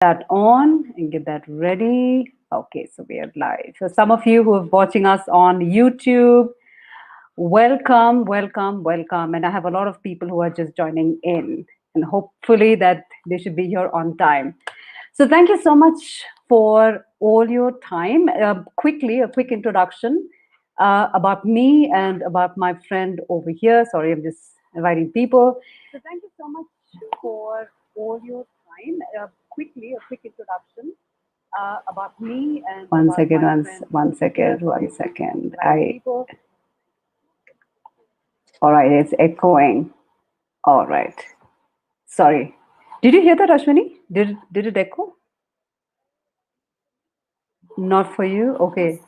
That on and get that ready. Okay, so we are live. So some of you who are watching us on YouTube, welcome, welcome, welcome. And I have a lot of people who are just joining in, and hopefully that they should be here on time. So thank you so much for all your time. Quickly, a quick introduction about me and about my friend over here. Sorry, I'm just inviting people. So thank you so much for all your time. Quickly, a quick introduction about me and one about second, my friend. One second, one second. All right, it's echoing. All right. Sorry. Did you hear that, Ashwini? Did it echo? Not for you? Okay.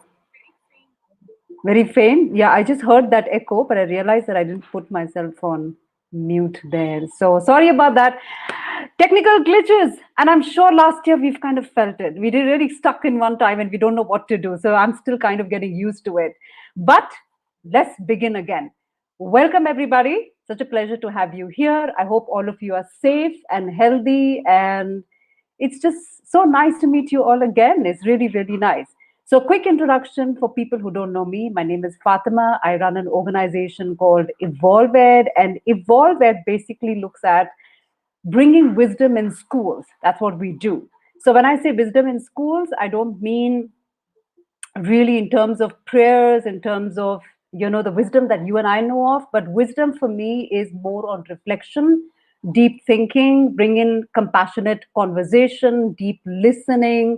Very faint. Yeah, I just heard that echo, but I realized that I didn't put myself on mute there. So sorry about that. Technical glitches. And I'm sure last year we've kind of felt it. We did really stuck in one time and we don't know what to do. So I'm still kind of getting used to it. But let's begin again. Welcome, everybody. Such a pleasure to have you here. I hope all of you are safe and healthy. And it's just so nice to meet you all again. It's really, really nice. So, quick introduction for people who don't know me. My name is Fatima. I run an organization called EvolveEd, and EvolveEd basically looks at bringing wisdom in schools. That's what we do. So, when I say wisdom in schools, I don't mean really in terms of prayers, in terms of the wisdom that you and I know of, but wisdom for me is more on reflection, deep thinking, bring in compassionate conversation, deep listening.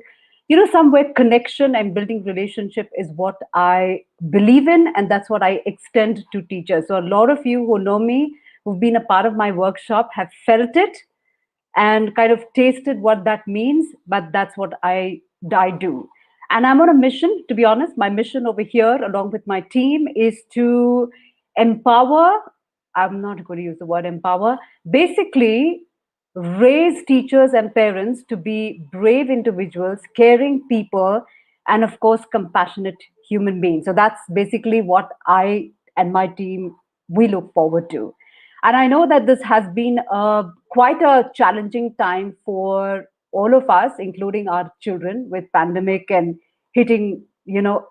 Somewhere connection and building relationship is what I believe in, and that's what I extend to teachers. So a lot of you who know me, who've been a part of my workshop, have felt it and kind of tasted what that means, but that's what I do. And I'm on a mission, to be honest. My mission over here, along with my team, is to empower. I'm not going to use the word empower. Basically, raise teachers and parents to be brave individuals, caring people, and of course, compassionate human beings. So that's basically what I and my team we look forward to. And I know that this has been quite a challenging time for all of us, including our children, with pandemic and hitting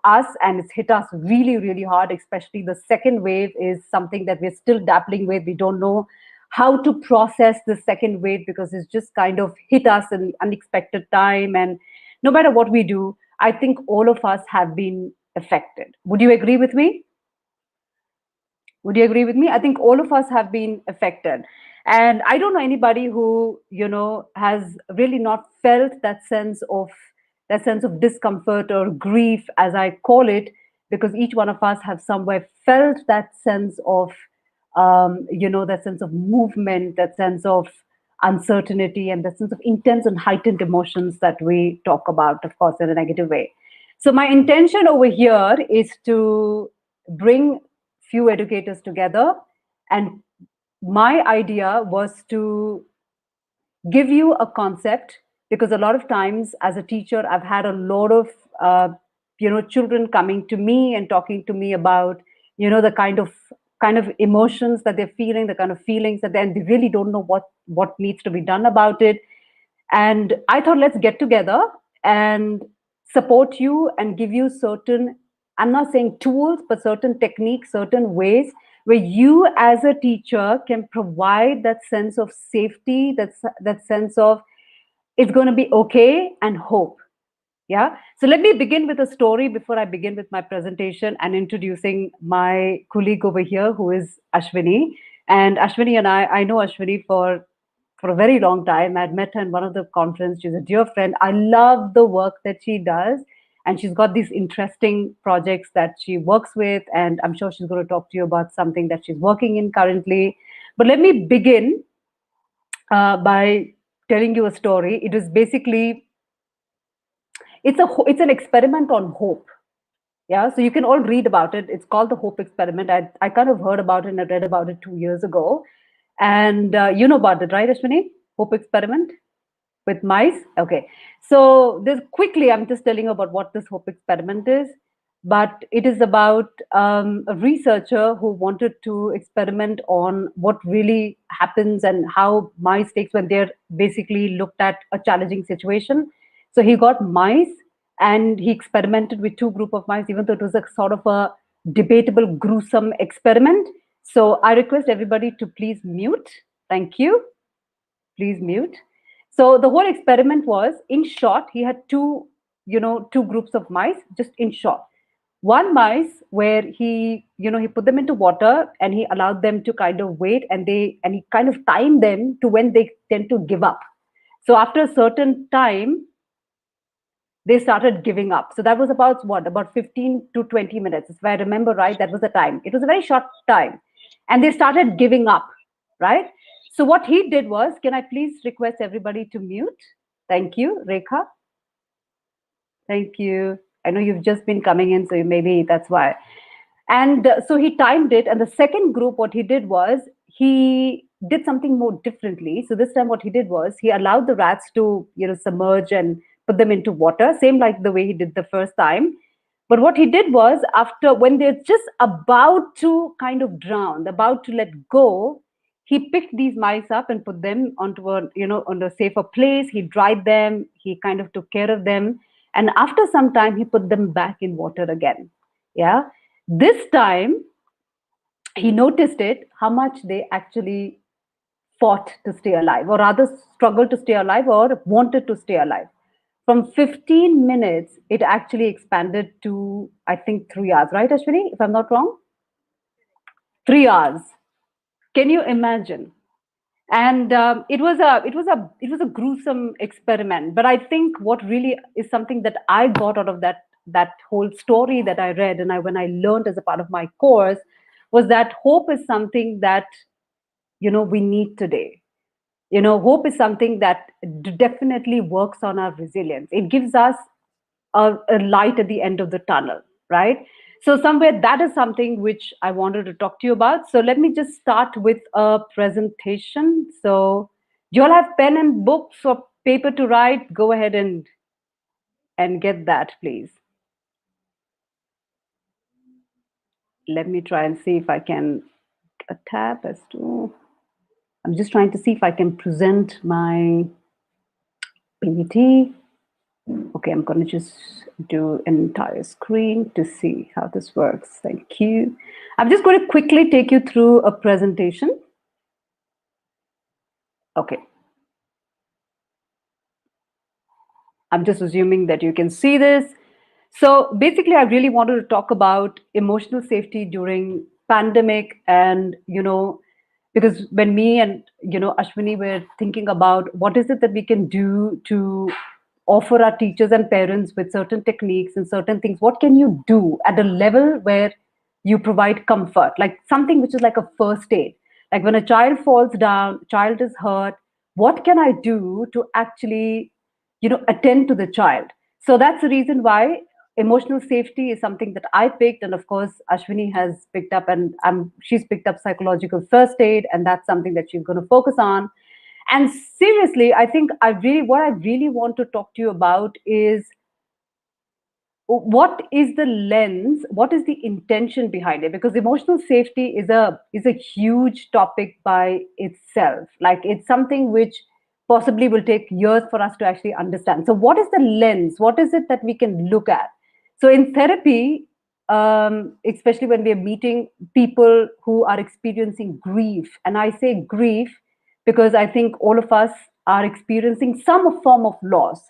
us, and it's hit us really, really hard. Especially the second wave is something that we're still dabbling with. We don't know how to process the second wave because it's just kind of hit us in unexpected time. And no matter what we do, I think all of us have been affected. Would you agree with me? Would you agree with me? I think all of us have been affected. And I don't know anybody who, has really not felt that sense of discomfort or grief, as I call it, because each one of us have somewhere felt that sense of, that sense of movement, that sense of uncertainty, and that sense of intense and heightened emotions that we talk about, of course, in a negative way. So my intention over here is to bring few educators together, and my idea was to give you a concept, because a lot of times as a teacher I've had a lot of children coming to me and talking to me about the kind of emotions that they're feeling, the kind of feelings that they really don't know what needs to be done about it. And I thought, let's get together and support you and give you certain, I'm not saying tools, but certain techniques, certain ways where you as a teacher can provide that sense of safety, that sense of it's going to be okay, and hope. Yeah. So let me begin with a story before I begin with my presentation and introducing my colleague over here, who is Ashwini. And Ashwini and I know Ashwini for a very long time. I'd met her in one of the conference. She's a dear friend. I love the work that she does. And she's got these interesting projects that she works with. And I'm sure she's going to talk to you about something that she's working in currently. But let me begin by telling you a story. It is basically it's an experiment on hope. Yeah, so you can all read about it. It's called the Hope Experiment. I kind of heard about it and I read about it 2 years ago. And you know about it, right, Ashwini? Hope Experiment with mice. Okay. So this quickly, I'm just telling you about what this Hope Experiment is. but it is about a researcher who wanted to experiment on what really happens and how mice takes when they're basically looked at a challenging situation. So he got mice and he experimented with two group of mice, even though it was a sort of a debatable, gruesome experiment. So I request everybody to please mute. Thank you. Please mute. So the whole experiment was, in short, he had two groups of mice, just in short. One mice where he put them into water and he allowed them to kind of wait, and he kind of timed them to when they tend to give up. So after a certain time, they started giving up. So that was about what, about 15 to 20 minutes. If I remember right, that was the time. It was a very short time. And they started giving up, right? So what he did was, can I please request everybody to mute? Thank you, Rekha. Thank you. I know you've just been coming in, so maybe that's why. And so he timed it. And the second group, what he did was he did something more differently. So this time, what he did was he allowed the rats to, submerge and put them into water, same like the way he did the first time. But what he did was, after when they're just about to kind of drown, about to let go, he picked these mice up and put them onto on a safer place. He dried them. He kind of took care of them, and after some time, he put them back in water again. Yeah, this time he noticed it, how much they actually fought to stay alive, or rather struggled to stay alive, or wanted to stay alive. From 15 minutes, it actually expanded to, I think, 3 hours, right, Ashwini? If I'm not wrong? 3 hours. Can you imagine? And it was a gruesome experiment. But I think what really is something that I got out of that whole story that I read, and when I learned as a part of my course, was that hope is something that we need today. Hope is something that definitely works on our resilience. It gives us a light at the end of the tunnel, right? So somewhere that is something which I wanted to talk to you about. So let me just start with a presentation. So do you all have pen and books or paper to write? Go ahead and get that, please. Let me try and see if I can a tab as to. I'm just trying to see if I can present my PPT. Okay, I'm going to just do an entire screen to see how this works. Thank you. I'm just going to quickly take you through a presentation. Okay. I'm just assuming that you can see this. So basically, I really wanted to talk about emotional safety during pandemic, and because when me and Ashwini were thinking about what is it that we can do to offer our teachers and parents with certain techniques and certain things, what can you do at a level where you provide comfort, like something which is like a first aid, like when a child falls down, child is hurt, what can I do to actually attend to the child? So that's the reason why emotional safety is something that I picked, and of course Ashwini has picked up, and she's picked up psychological first aid, and that's something that she's going to focus on. And seriously, I think what I really want to talk to you about is what is the lens, what is the intention behind it, because emotional safety is a huge topic by itself. Like, it's something which possibly will take years for us to actually understand. So what is the lens, what is it that we can look at? So in therapy, especially when we're meeting people who are experiencing grief, and I say grief because I think all of us are experiencing some form of loss,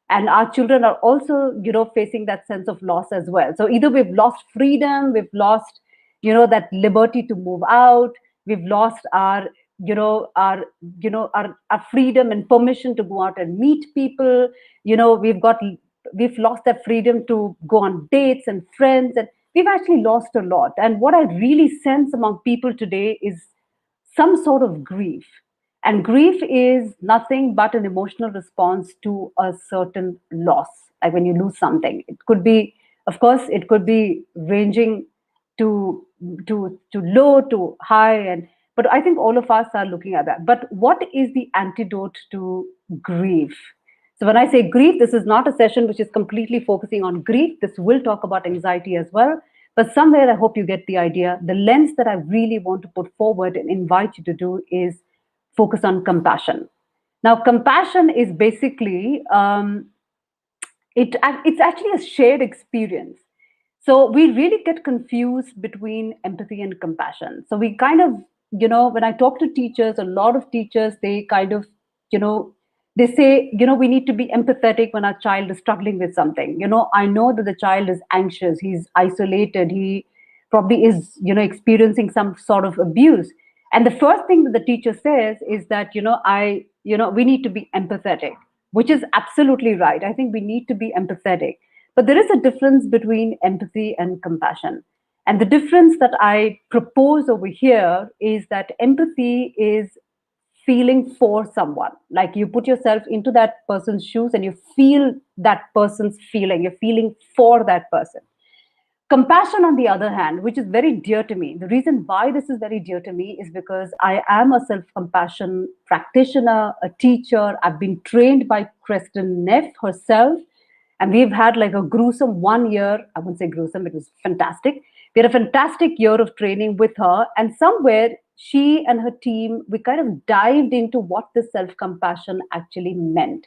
and our children are also facing that sense of loss as well. So either we've lost freedom, we've lost that liberty to move out, we've lost our our freedom and permission to go out and meet people. We've lost that freedom to go on dates and friends, and we've actually lost a lot. And what I really sense among people today is some sort of grief. And grief is nothing but an emotional response to a certain loss. Like when you lose something, it could be, of course, it could be ranging to low to high, and but I think all of us are looking at that. But what is the antidote to grief? So when I say grief, this is not a session which is completely focusing on grief. This will talk about anxiety as well. But somewhere I hope you get the idea. The lens that I really want to put forward and invite you to do is focus on compassion. Now, compassion is basically it's actually a shared experience. So we really get confused between empathy and compassion. So we kind of, when I talk to teachers, a lot of teachers, they kind of, you know they say, we need to be empathetic when our child is struggling with something. I know that the child is anxious, he's isolated, he probably is, experiencing some sort of abuse. And the first thing that the teacher says is that, we need to be empathetic, which is absolutely right. I think we need to be empathetic. But there is a difference between empathy and compassion. And the difference that I propose over here is that empathy is feeling for someone. Like you put yourself into that person's shoes and you feel that person's feeling, you're feeling for that person. Compassion, on the other hand, which is very dear to me, the reason why this is very dear to me is because I am a self compassion practitioner, a teacher. I've been trained by Kristen Neff herself, and we've had like a gruesome 1 year. I wouldn't say gruesome, it was fantastic. We had a fantastic year of training with her, and somewhere she and her team, we kind of dived into what this self compassion actually meant.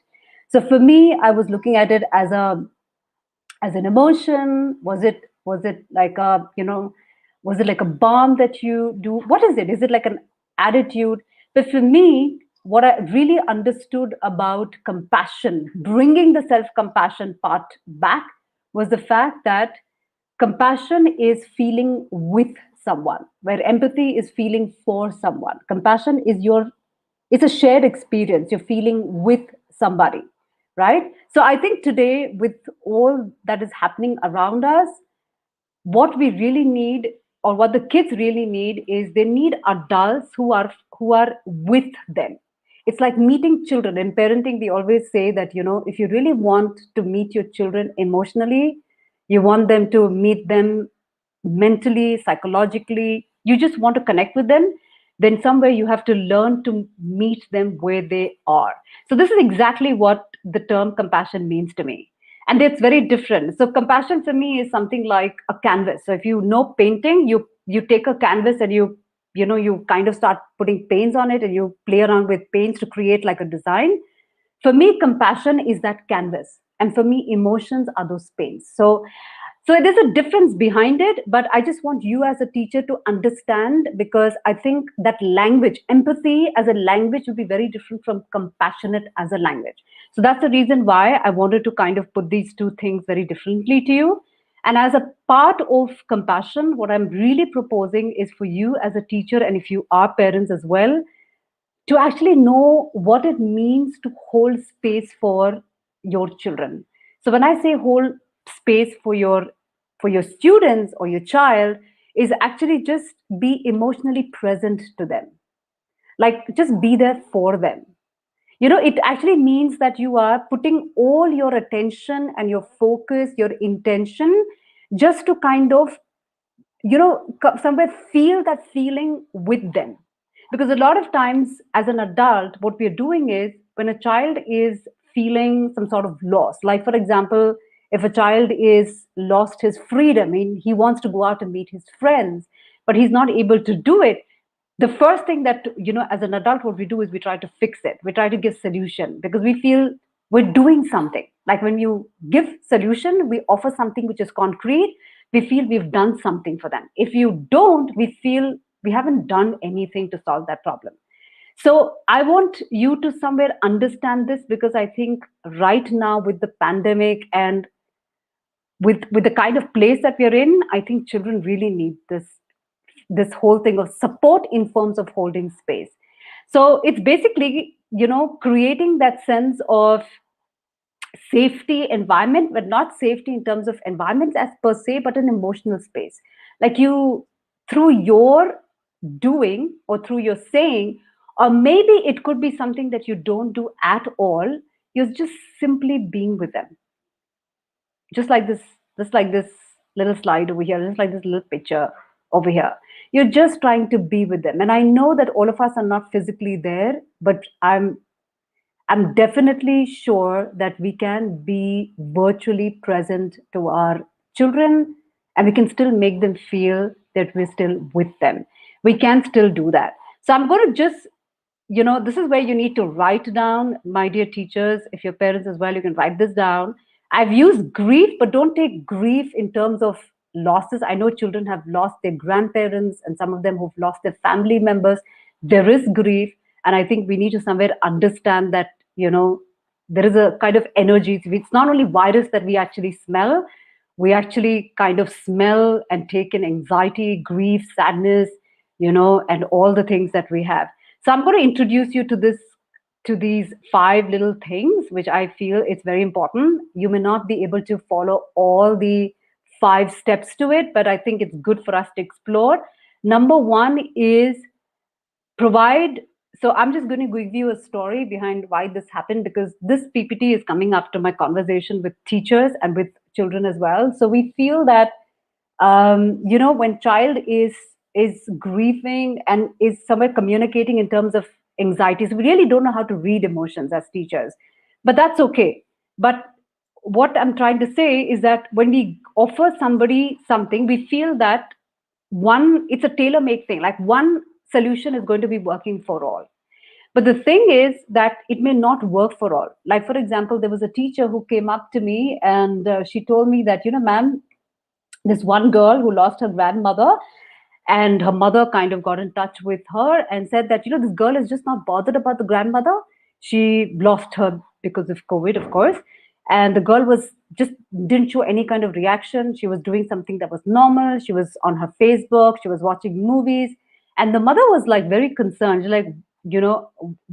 So for me, I was looking at it as an emotion. Was it like a, was it like a balm that you do? What is it like an attitude? But for me, what I really understood about compassion, bringing the self compassion part back, was the fact that compassion is feeling with someone, where empathy is feeling for someone. Compassion is it's a shared experience. You're feeling with somebody, right? So I think today, with all that is happening around us, what we really need, or what the kids really need, is they need adults who are with them. It's like meeting children. In parenting, we always say that, if you really want to meet your children emotionally, you want them to meet them mentally, psychologically, you just want to connect with them, then somewhere you have to learn to meet them where they are. So this is exactly what the term compassion means to me. And it's very different. So compassion for me is something like a canvas. So if you know painting, you take a canvas and you kind of start putting paints on it and you play around with paints to create like a design. For me, compassion is that canvas, and for me, emotions are those paints. So there's a difference behind it, but I just want you as a teacher to understand, because I think that language, empathy as a language, will be very different from compassionate as a language. So that's the reason why I wanted to kind of put these two things very differently to you. And as a part of compassion, what I'm really proposing is for you as a teacher, and if you are parents as well, to actually know what it means to hold space for your children. So when I say hold space for your students or your child, is actually just be emotionally present to them. Like just be there for them. It actually means that you are putting all your attention and your focus, your intention, just to kind of, somewhere feel that feeling with them. Because a lot of times as an adult, what we're doing is, when a child is feeling some sort of loss, like for example, if a child is lost his freedom, I mean, he wants to go out and meet his friends, but he's not able to do it. The first thing that, as an adult, what we do is we try to fix it, we try to give solution, because we feel we're doing something. Like when you give solution, we offer something which is concrete, we feel we've done something for them. If you don't, we feel we haven't done anything to solve that problem. So I want you to somewhere understand this, because I think right now, with the pandemic and with the kind of place that we're in, I think children really need this whole thing of support in forms of holding space. So it's basically, creating that sense of safety environment, but not safety in terms of environments as per se, but an emotional space. Like you, through your doing or through your saying, or maybe it could be something that you don't do at all, you're just simply being with them. Just like this little slide over here, just like this little picture over here. You're just trying to be with them. And I know that all of us are not physically there, but I'm definitely sure that we can be virtually present to our children and we can still make them feel that we're still with them. We can still do that. So I'm going to just, this is where you need to write down, my dear teachers, if your parents as well, you can write this down. I've used grief, but don't take grief in terms of losses. I know children have lost their grandparents and some of them who've lost their family members. There is grief. And I think we need to somewhere understand that, there is a kind of energy. It's not only virus that we actually smell, we actually kind of smell and take in anxiety, grief, sadness, and all the things that we have. So I'm going to introduce you to these five little things, which I feel it's very important. You may not be able to follow all the five steps to it, but I think it's good for us to explore. Number one is provide. So I'm just going to give you a story behind why this happened, because this PPT is coming after my conversation with teachers and with children as well. So we feel that when child is grieving and is somewhere communicating in terms of anxieties, we really don't know how to read emotions as teachers, but that's okay. But what I'm trying to say is that when we offer somebody something, we feel that it's a tailor-made thing, like one solution is going to be working for all. But the thing is that it may not work for all. Like, for example, there was a teacher who came up to me and she told me that, ma'am, this one girl who lost her grandmother, and her mother kind of got in touch with her and said that, this girl is just not bothered about the grandmother. She lost her because of COVID, of course. And the girl was just didn't show any kind of reaction. She was doing something that was normal. She was on her Facebook. She was watching movies. And the mother was like very concerned. She's like,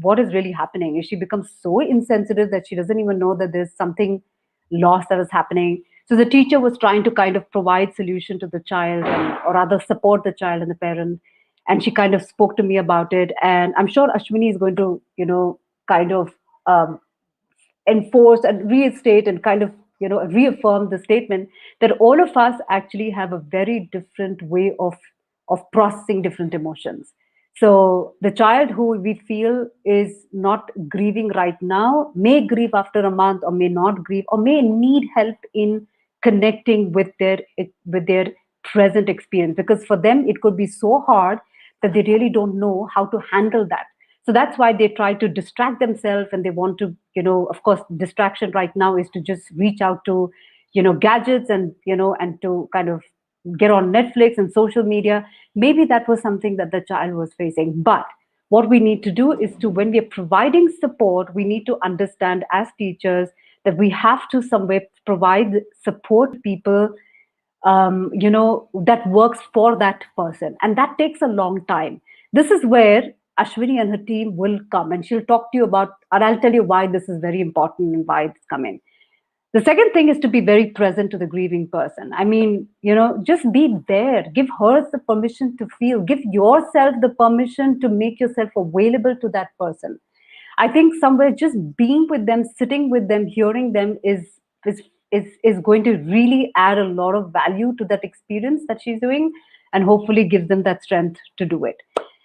what is really happening? Is she becomes so insensitive that she doesn't even know that there's something loss that is happening? So the teacher was trying to kind of provide solution to the child, or rather support the child and the parent. And she kind of spoke to me about it. And I'm sure Ashwini is going to, kind of um, enforce and reinstate and kind of, reaffirm the statement that all of us actually have a very different way of processing different emotions. So the child who we feel is not grieving right now may grieve after a month, or may not grieve, or may need help in connecting with their present experience, because for them it could be so hard that they really don't know how to handle that. So that's why they try to distract themselves, and they want to, of course, distraction right now is to just reach out to, gadgets, and and to kind of get on Netflix and social media. Maybe that was something that the child was facing. But what we need to do is to, when we're providing support, we need to understand as teachers that we have to somewhere provide support people, that works for that person. And that takes a long time. This is where Ashwini and her team will come, and she'll talk to you about, and I'll tell you why this is very important and why it's coming. The second thing is to be very present to the grieving person. I mean, just be there. Give her the permission to feel. Give yourself the permission to make yourself available to that person. I think somewhere just being with them, sitting with them, hearing them is is going to really add a lot of value to that experience that she's doing, and hopefully gives them that strength to do it.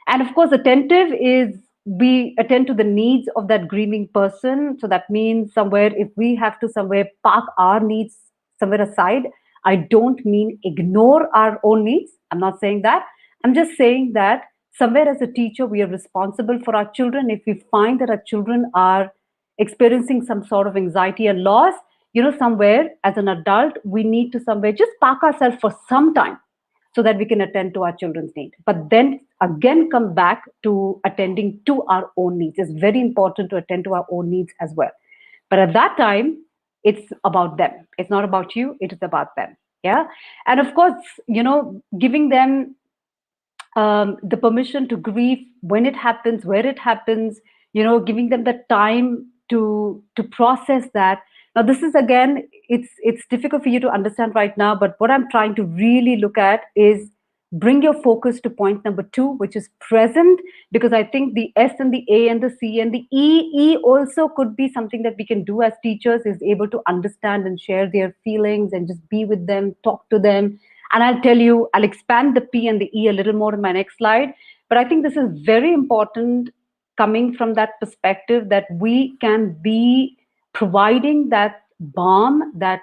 And of course, attentive is we attend to the needs of that grieving person. So that means somewhere if we have to somewhere park our needs somewhere aside, I don't mean ignore our own needs. I'm not saying that. I'm just saying that somewhere as a teacher, we are responsible for our children. If we find that our children are experiencing some sort of anxiety and loss, somewhere as an adult, we need to somewhere just park ourselves for some time so that we can attend to our children's need. But then again, come back to attending to our own needs. It's very important to attend to our own needs as well. But at that time, it's about them. It's not about you, it is about them. Yeah. And of course, giving them the permission to grieve when it happens, where it happens, giving them the time to process that. Now, this is again, it's difficult for you to understand right now, but what I'm trying to really look at is bring your focus to point number two, which is present, because I think the S and the A and the C and the E also could be something that we can do as teachers, is able to understand and share their feelings and just be with them, talk to them. And I'll tell you, I'll expand the P and the E a little more in my next slide. But I think this is very important coming from that perspective that we can be providing that balm, that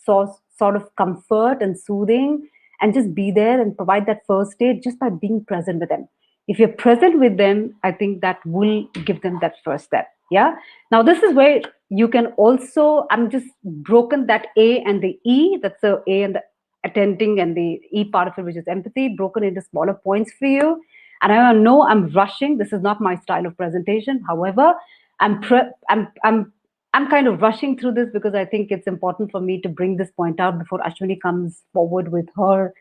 sort of comfort and soothing, and just be there and provide that first aid just by being present with them. If you're present with them, I think that will give them that first step. Yeah. Now this is where you can also, I'm just broken that A and the E, that's the A and the attending and the E part of it, which is empathy, broken into smaller points for you. And I know I'm rushing. This is not my style of presentation. However, I'm kind of rushing through this because I think it's important for me to bring this point out before Ashwini comes forward with her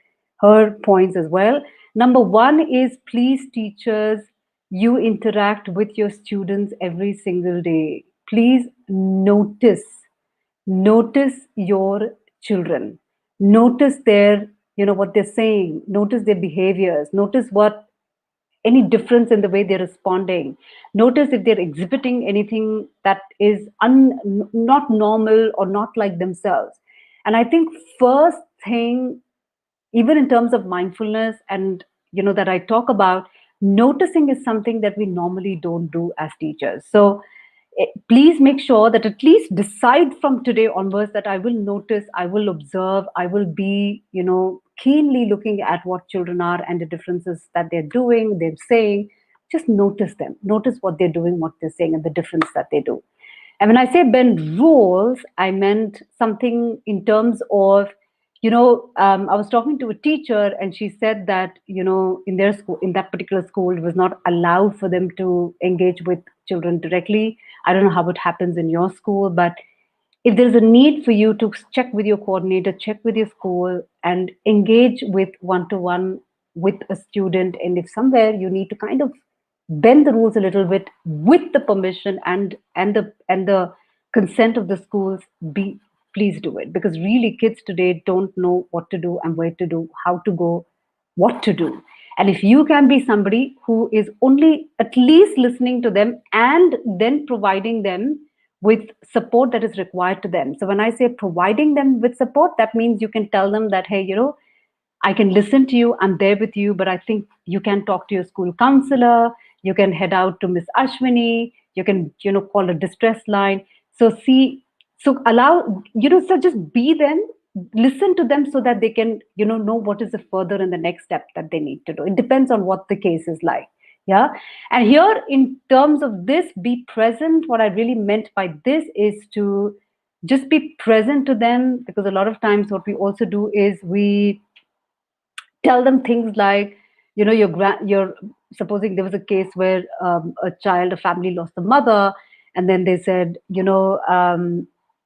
points as well. Number one is, please, teachers, you interact with your students every single day. Please notice your children, notice their, what they're saying, notice their behaviors, notice what any difference in the way they're responding, notice if they're exhibiting anything that is not normal or not like themselves. And I think first thing, even in terms of mindfulness and that I talk about, noticing is something that we normally don't do as teachers. So please make sure that at least decide from today onwards that I will notice, I will observe, I will be keenly looking at what children are and the differences that they're doing, they're saying. Just notice them, notice what they're doing, what they're saying, and the difference that they do. And when I say bend rules, I meant something in terms of, I was talking to a teacher and she said that, in their school, in that particular school, it was not allowed for them to engage with children directly. I don't know how it happens in your school, but if there's a need for you to check with your coordinator, check with your school, and engage with one-to-one with a student, and if somewhere you need to kind of bend the rules a little bit with the permission and the consent of the schools, be please do it, because really kids today don't know what to do and where to do, how to go, what to do. And if you can be somebody who is only at least listening to them and then providing them with support that is required to them. So when I say providing them with support, that means you can tell them that, hey, I can listen to you, I'm there with you, but I think you can talk to your school counselor, you can head out to Miss Ashwini, you can, call a distress line. So so allow, so just be them, listen to them so that they can, know what is the further and the next step that they need to do. It depends on what the case is like. Yeah. And here, in terms of this, be present, what I really meant by this is to just be present to them, because a lot of times what we also do is we tell them things like, you're supposing there was a case where a family lost a mother, and then they said,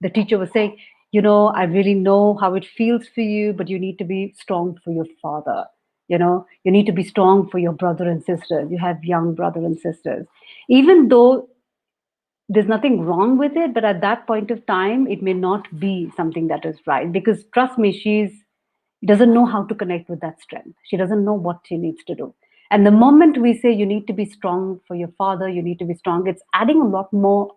the teacher was saying, I really know how it feels for you, but you need to be strong for your father. You need to be strong for your brother and sisters. You have young brother and sisters. Even though there's nothing wrong with it, but at that point of time, it may not be something that is right, because trust me, she doesn't know how to connect with that strength. She doesn't know what she needs to do. And the moment we say you need to be strong for your father, you need to be strong, it's adding a lot more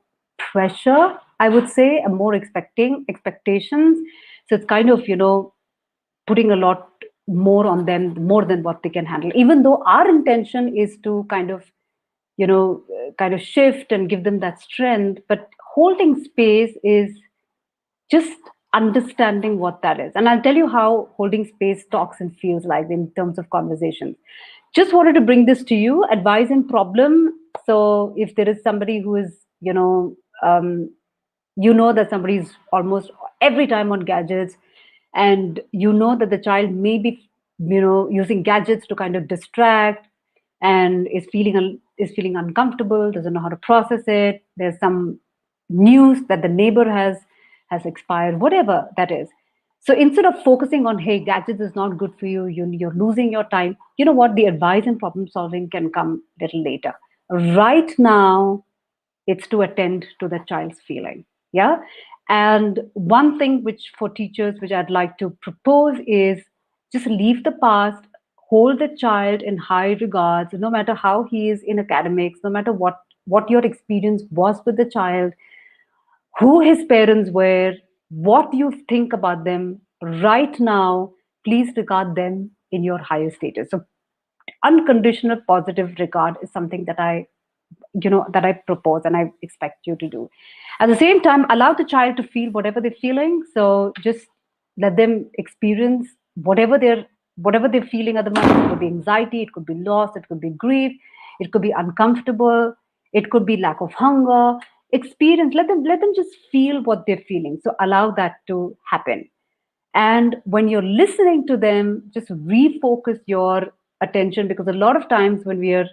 pressure, I would say, and more expectations. So it's kind of, putting a lot more on them, more than what they can handle. Even though our intention is to kind of shift and give them that strength, but holding space is just understanding what that is. And I'll tell you how holding space talks and feels like in terms of conversations. Just wanted to bring this to you, advice and problem. So if there is somebody who is, that somebody is almost every time on gadgets, and that the child may be, using gadgets to kind of distract, and is feeling uncomfortable, doesn't know how to process it. There's some news that the neighbor has expired, whatever that is. So instead of focusing on, hey, gadgets is not good for you, you're losing your time, you know what? The advice and problem solving can come a little later. Right now, it's to attend to the child's feeling. Yeah. And one thing which for teachers, which I'd like to propose is just leave the past, hold the child in high regards, no matter how he is in academics, no matter what your experience was with the child, who his parents were, what you think about them right now. Please regard them in your higher status. So unconditional positive regard is something that I that I propose and I expect you to do. At the same time, allow the child to feel whatever they're feeling. So just let them experience whatever they're feeling at the moment. It could be anxiety, it could be loss, it could be grief, it could be uncomfortable, it could be lack of hunger. Experience, let them just feel what they're feeling. So allow that to happen. And when you're listening to them, just refocus your attention, because a lot of times when you're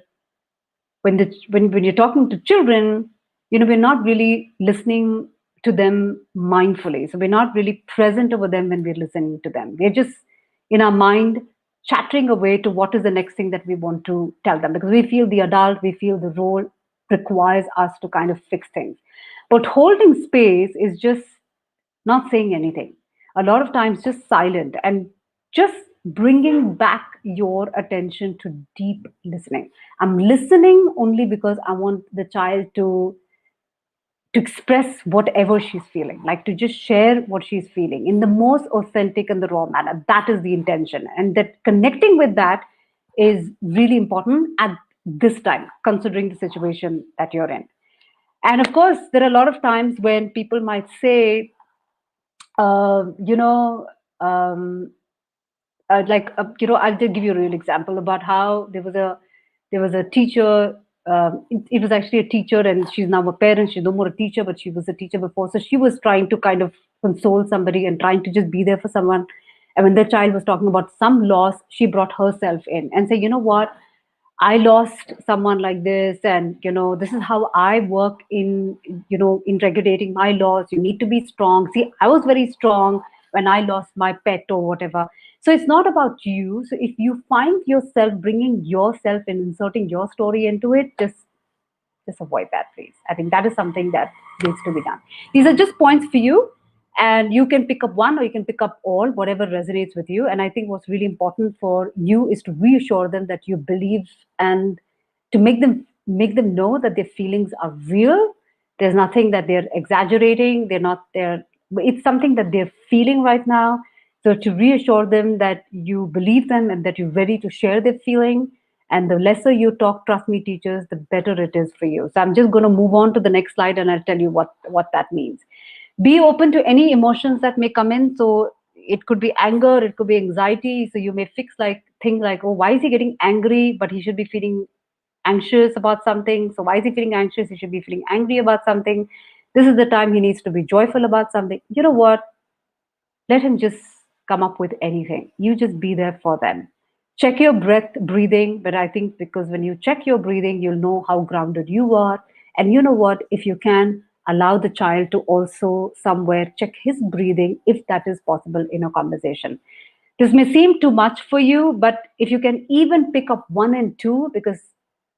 talking to children, we're not really listening to them mindfully. So we're not really present over them when we're listening to them. We're just in our mind chattering away to what is the next thing that we want to tell them, because we feel the role requires us to kind of fix things. But holding space is just not saying anything. A lot of times, just silent and just bringing back your attention to deep listening. I'm listening only because I want the child to express whatever she's feeling, like to just share what she's feeling in the most authentic and the raw manner. That is the intention. And that connecting with that is really important at this time, considering the situation that you're in. And of course, there are a lot of times when people might say, uh, you know, um, I'll just give you a real example about how there was a teacher. It was actually a teacher, and she's now a parent. She's no more a teacher, but she was a teacher before. So she was trying to kind of console somebody and trying to just be there for someone. And when the child was talking about some loss, she brought herself in and said, "You know what? I lost someone like this, and this is how I work in regulating my loss. You need to be strong. See, I was very strong when I lost my pet or whatever. So it's not about you. So if you find yourself bringing yourself and inserting your story into it, just avoid that, please. I think that is something that needs to be done. These are just points for you, and you can pick up one or you can pick up all, whatever resonates with you. And I think what's really important for you is to reassure them that you believe, and to make them know that their feelings are real. There's nothing that they're exaggerating. They're not there. It's something that they're feeling right now. So to reassure them that you believe them and that you're ready to share their feeling, and the lesser you talk, trust me, teachers, the better it is for you. So I'm just going to move on to the next slide and I'll tell you what that means. Be open to any emotions that may come in. So it could be anger, it could be anxiety. So you may fix like things like, oh, why is he getting angry? But he should be feeling anxious about something. So why is he feeling anxious? He should be feeling angry about something. This is the time he needs to be joyful about something. You know what? Let him just come up with anything. You just be there for them. Check your breathing. But I think because when you check your breathing, you'll know how grounded you are. And you know what? If you can, allow the child to also somewhere check his breathing if that is possible in a conversation. This may seem too much for you, but if you can even pick up one and two, because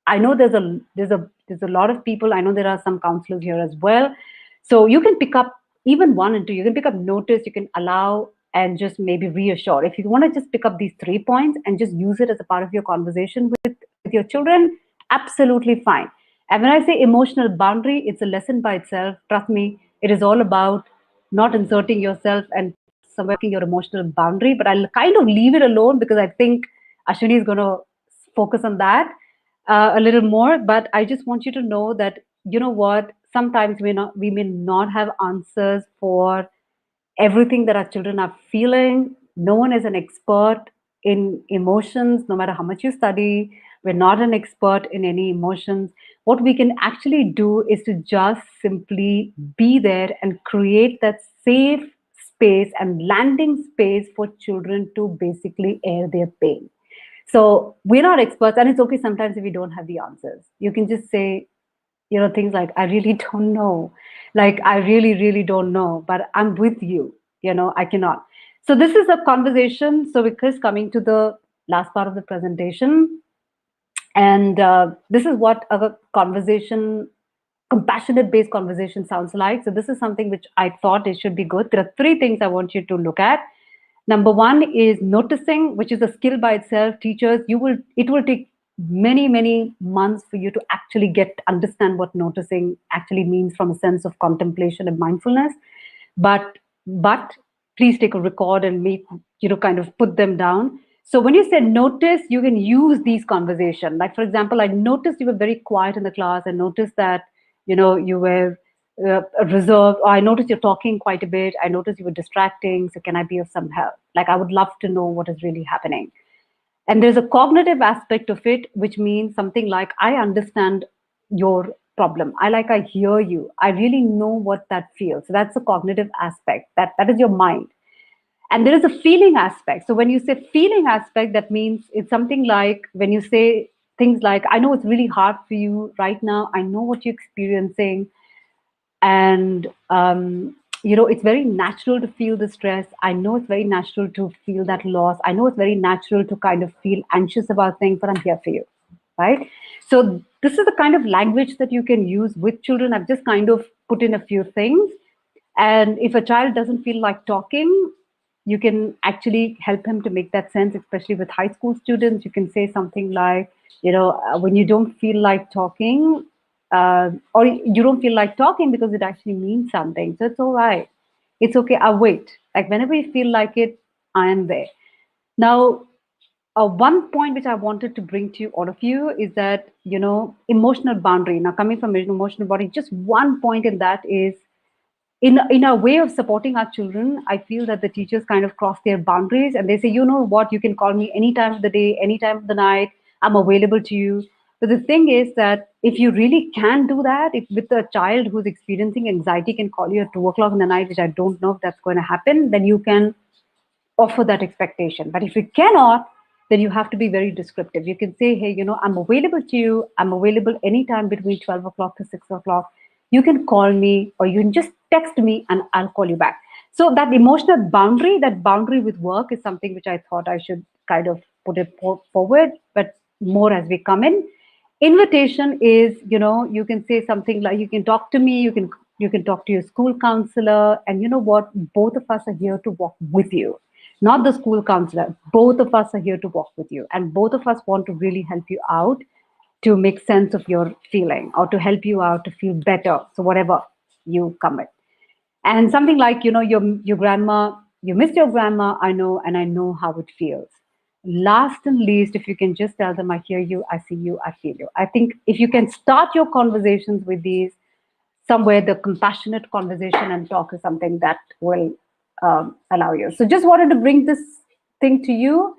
I know there's a lot of people. I know there are some counselors here as well. So you can pick up even one and two. You can pick up notice. You can allow and just maybe reassure. If you want to just pick up these 3 points and just use it as a part of your conversation with your children, absolutely fine. And when I say emotional boundary, it's a lesson by itself. Trust me, it is all about not inserting yourself and somewhere your emotional boundary. But I'll kind of leave it alone because I think Ashwini is going to focus on that a little more. But I just want you to know that you know what, sometimes we may not have answers for everything that our children are feeling. No one is an expert in emotions, no matter how much you study. We're not an expert in any emotions. What we can actually do is to just simply be there and create that safe space and landing space for children to basically air their pain. So we're not experts, and it's okay sometimes if you don't have the answers. You can just say, things like, I really don't know. Like, I really, really don't know, but I'm with you. I cannot. So this is a conversation. So because coming to the last part of the presentation, and this is what a conversation, compassionate based conversation sounds like. So this is something which I thought it should be good. There are 3 things I want you to look at. Number one is noticing, which is a skill by itself. Teachers, it will take many, many months for you to actually understand what noticing actually means from a sense of contemplation and mindfulness. But please take a record and make, kind of put them down. So when you say notice, you can use these conversation. Like for example, I noticed you were very quiet in the class. I noticed that you were reserved. Or I noticed you're talking quite a bit. I noticed you were distracting. So can I be of some help? Like I would love to know what is really happening. And there's a cognitive aspect of it, which means something like I understand your problem. I hear you. I really know what that feels. So that's a cognitive aspect. That is your mind. And there is a feeling aspect. So when you say feeling aspect, that means it's something like when you say things like, I know it's really hard for you right now. I know what you're experiencing. And it's very natural to feel the stress. I know it's very natural to feel that loss. I know it's very natural to kind of feel anxious about things, but I'm here for you, right? So this is the kind of language that you can use with children. I've just kind of put in a few things. And if a child doesn't feel like talking, you can actually help him to make that sense, especially with high school students. You can say something like, when you don't feel like talking, or you don't feel like talking because it actually means something. So it's all right. It's okay. I'll wait. Like whenever you feel like it, I am there. Now, one point which I wanted to bring to all of you is that, emotional boundary. Now, coming from an emotional body, just one point in that is in a way of supporting our children. I feel that the teachers kind of cross their boundaries and they say, you know what, you can call me any time of the day, any time of the night, I'm available to you. But the thing is that if you really can do that, if with a child who's experiencing anxiety can call you at 2 o'clock in the night, which I don't know if that's going to happen, then you can offer that expectation. But if you cannot, then you have to be very descriptive. You can say, hey, I'm available to you. I'm available anytime between 12 o'clock to 6 o'clock. You can call me or you can just text me and I'll call you back. So that emotional boundary, that boundary with work is something which I thought I should kind of put it forward, but more as we come in. Invitation is, you can say something like, you can talk to me, you can talk to your school counselor, and you know what, both of us are here to walk with you, not the school counselor. Both of us are here to walk with you, and both of us want to really help you out to make sense of your feeling or to help you out to feel better. So whatever you come with. And something like, your grandma, you missed your grandma, I know, and I know how it feels. Last and least, if you can just tell them, I hear you, I see you, I feel you. I think if you can start your conversations with these, somewhere the compassionate conversation and talk is something that will allow you. So just wanted to bring this thing to you.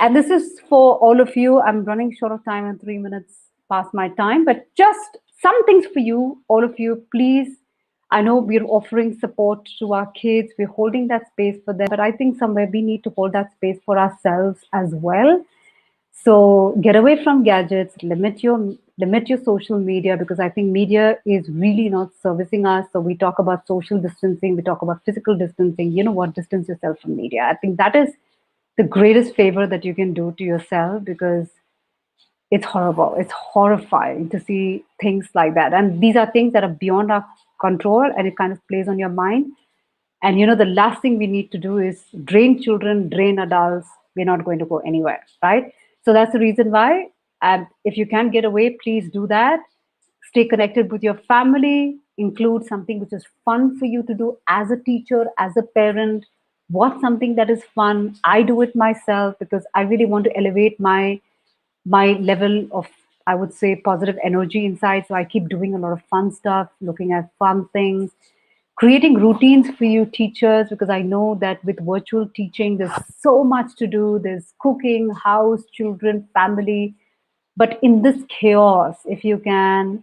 And this is for all of you. I'm running short of time and 3 minutes past my time, but just some things for you, all of you, please. I know we're offering support to our kids. We're holding that space for them, but I think somewhere we need to hold that space for ourselves as well. So get away from gadgets, limit your social media, because I think media is really not servicing us. So we talk about social distancing, we talk about physical distancing. You know what? Distance yourself from media. I think that is the greatest favor that you can do to yourself, because it's horrible. It's horrifying to see things like that. And these are things that are beyond our control, and it kind of plays on your mind. And the last thing we need to do is drain children, drain adults. We're not going to go anywhere, right? So that's the reason why. And if you can get away, please do that. Stay connected with your family. Include something which is fun for you to do as a teacher, as a parent. What's something that is fun? I do it myself because I really want to elevate my level of, I would say, positive energy inside. So I keep doing a lot of fun stuff, looking at fun things, creating routines for you teachers, because I know that with virtual teaching, there's so much to do. There's cooking, house, children, family. But in this chaos, if you can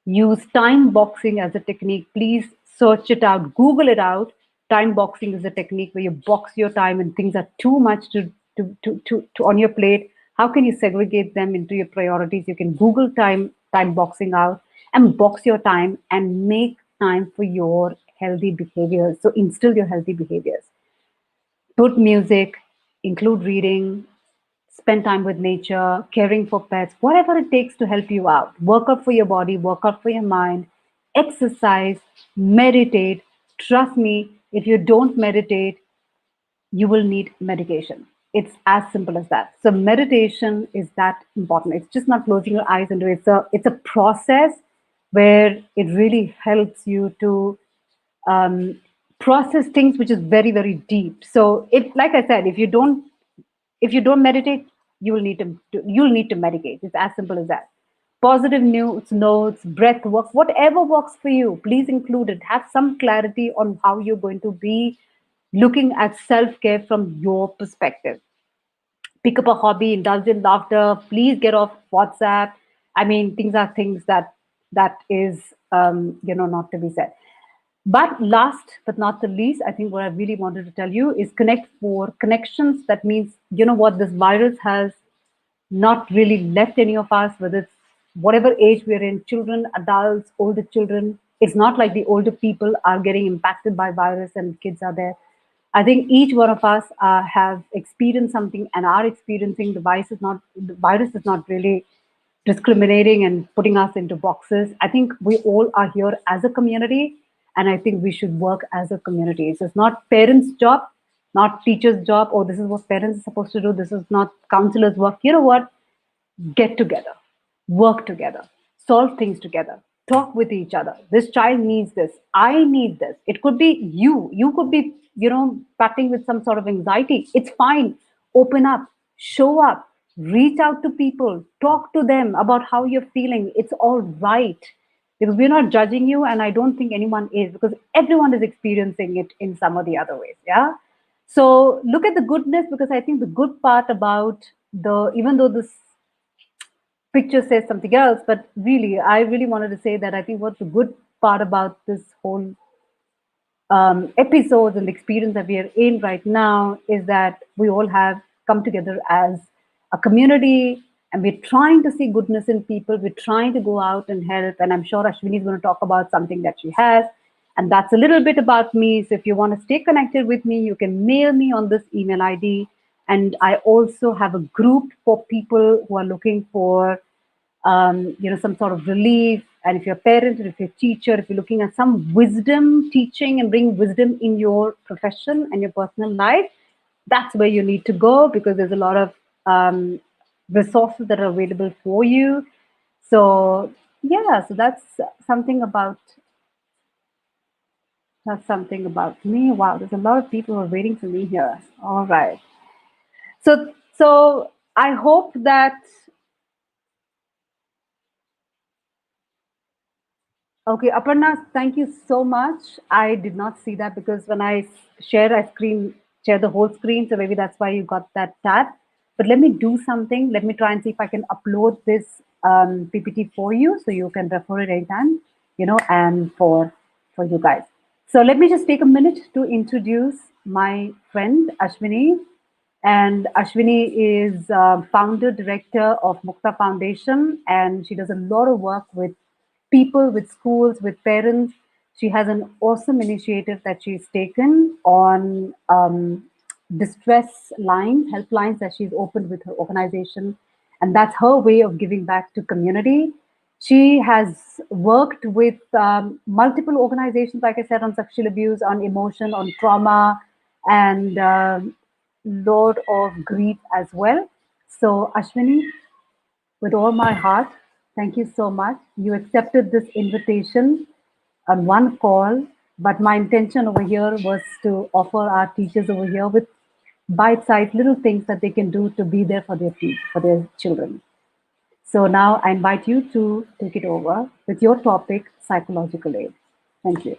use time boxing as a technique, please search it out, Google it out. Time boxing is a technique where you box your time and things are too much to on your plate. How can you segregate them into your priorities? You can Google time boxing out and box your time and make time for your healthy behaviors. So instill your healthy behaviors. Put music, include reading, spend time with nature, caring for pets, whatever it takes to help you out. Work out for your body, work out for your mind, exercise, meditate. Trust me, if you don't meditate, you will need medication. It's as simple as that. So meditation is that important. It's just not closing your eyes and do it. It's a process where it really helps you to um, process things which is very, very deep. So if, like I said, if you don't If you don't meditate, you'll need to medicate. It's as simple as that. Positive notes, breath work, whatever works for you, please include it. Have some clarity on how you're going to be looking at self-care from your perspective. Pick up a hobby, indulge in laughter. Please get off WhatsApp. I mean, things are things that is not to be said. But last but not the least, I think what I really wanted to tell you is connect for connections. That means, you know what, this virus has not really left any of us, whether it's whatever age we're in, children, adults, older children. It's not like the older people are getting impacted by virus and kids are there. I think each one of us have experienced something and are experiencing. The virus is not really discriminating and putting us into boxes. I think we all are here as a community, and I think we should work as a community. So it's not parents' job, not teachers' job. Oh, this is what parents are supposed to do. This is not counselors' work. You know what? Get together, work together, solve things together, talk with each other. This child needs this. I need this. It could be you. You could be, battling with some sort of anxiety. It's fine. Open up, show up, reach out to people, talk to them about how you're feeling. It's all right. Because we're not judging you, and I don't think anyone is, because everyone is experiencing it in some or the other ways. Yeah. So look at the goodness, because I think the good part about even though this picture says something else, but really, I really wanted to say that I think what's the good part about this whole episodes and the experience that we are in right now is that we all have come together as a community, and we're trying to see goodness in people. We're trying to go out and help. And I'm sure Ashwini is going to talk about something that she has. And that's a little bit about me. So if you want to stay connected with me, you can mail me on this email ID. And I also have a group for people who are looking for some sort of relief. And if you're a parent, or if you're a teacher, if you're looking at some wisdom teaching and bring wisdom in your profession and your personal life, that's where you need to go, because there's a lot of resources that are available for you. So yeah, so that's something about me. Wow, there's a lot of people who are waiting for me here. All right. So I hope that. Okay, Aparna, thank you so much. I did not see that because when I share the whole screen, so maybe that's why you got that tab. But let me do something. Let me try and see if I can upload this PPT for you, so you can refer it anytime, and for you guys. So let me just take a minute to introduce my friend Ashwini. And Ashwini is founder director of Mukta Foundation, and she does a lot of work with people, with schools, with parents. She has an awesome initiative that she's taken on distress lines, helplines that she's opened with her organization, and that's her way of giving back to community. She has worked with multiple organizations, like I said, on sexual abuse, on emotion, on trauma, and load of grief as well. So, Ashwini, with all my heart, thank you so much. You accepted this invitation on one call, but my intention over here was to offer our teachers over here with bite-sized little things that they can do to be there for their children. So now I invite you to take it over with your topic, psychological aid. Thank you.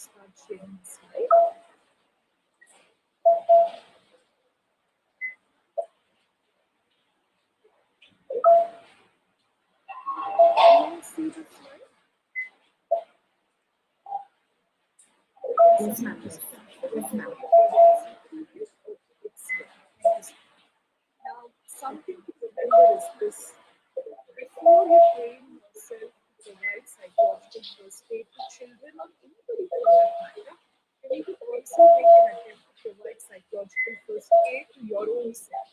start sharing the slide. Can you see the slide? Yes, ma'am. Yes, ma'am. Now, something to remember is this. Before you train yourself to provide psychological first aid to children or anybody for that matter, you need to also make an attempt to provide psychological first aid to your own self.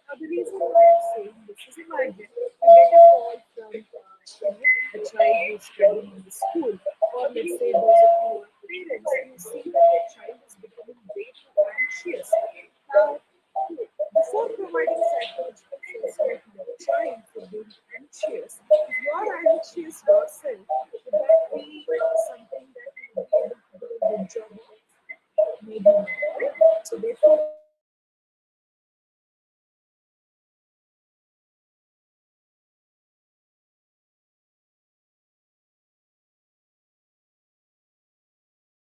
Now, the reason why I'm saying this is imagine you get a call from a child who's struggling in the school, or let's say those of you who are parents, you see that your child is becoming way too anxious. Now, before providing psychological first aid to your child for being anxious, if you are anxious yourself, would that be something that you would be able to do a good job of? Maybe not, right? So therefore, I want you to pay attention to this particular framework, providing psychological first aid to your child.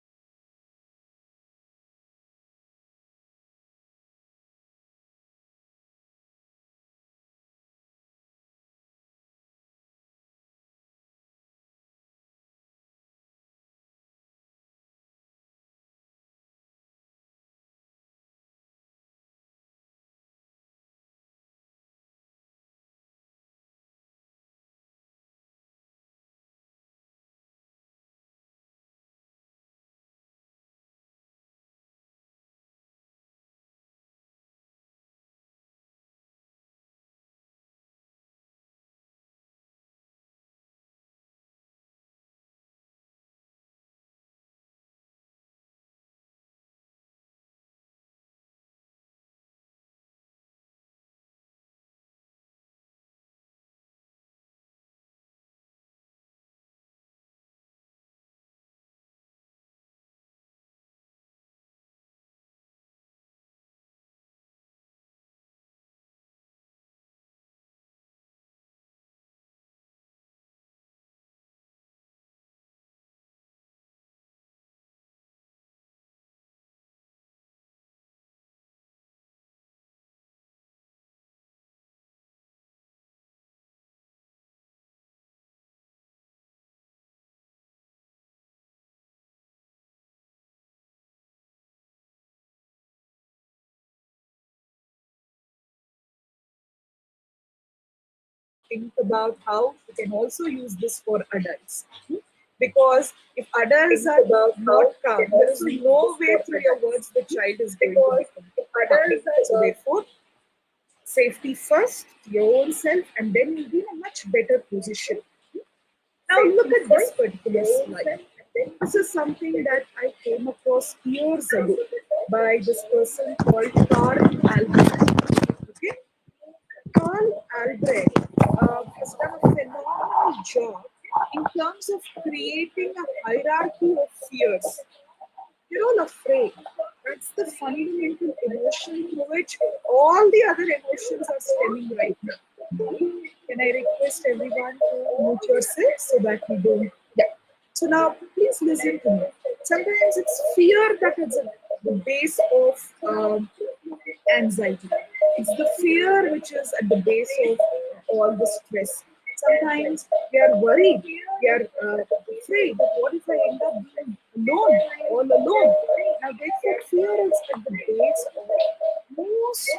Now, think about how we can also use this for adults. Because if adults are not calm, there is no way through your words the child is going to become calm. So therefore, safety first, your own self, and then you'll be in a much better position. Now look at this particular slide. This is something that I came across years ago by this person called Carl Albrecht. Okay, Carl Albrecht has done a phenomenal job in terms of creating a hierarchy of fears. You're all afraid. That's the fundamental emotion through which all the other emotions are stemming right now. Can I request everyone to mute yourself so that we don't? Yeah. So now, please listen to me. Sometimes it's fear that is at the base of anxiety. It's the fear which is at the base of all the stress. Sometimes we are worried, we are afraid that what if I end up being alone, all alone. Now, therefore, fear is at the base of most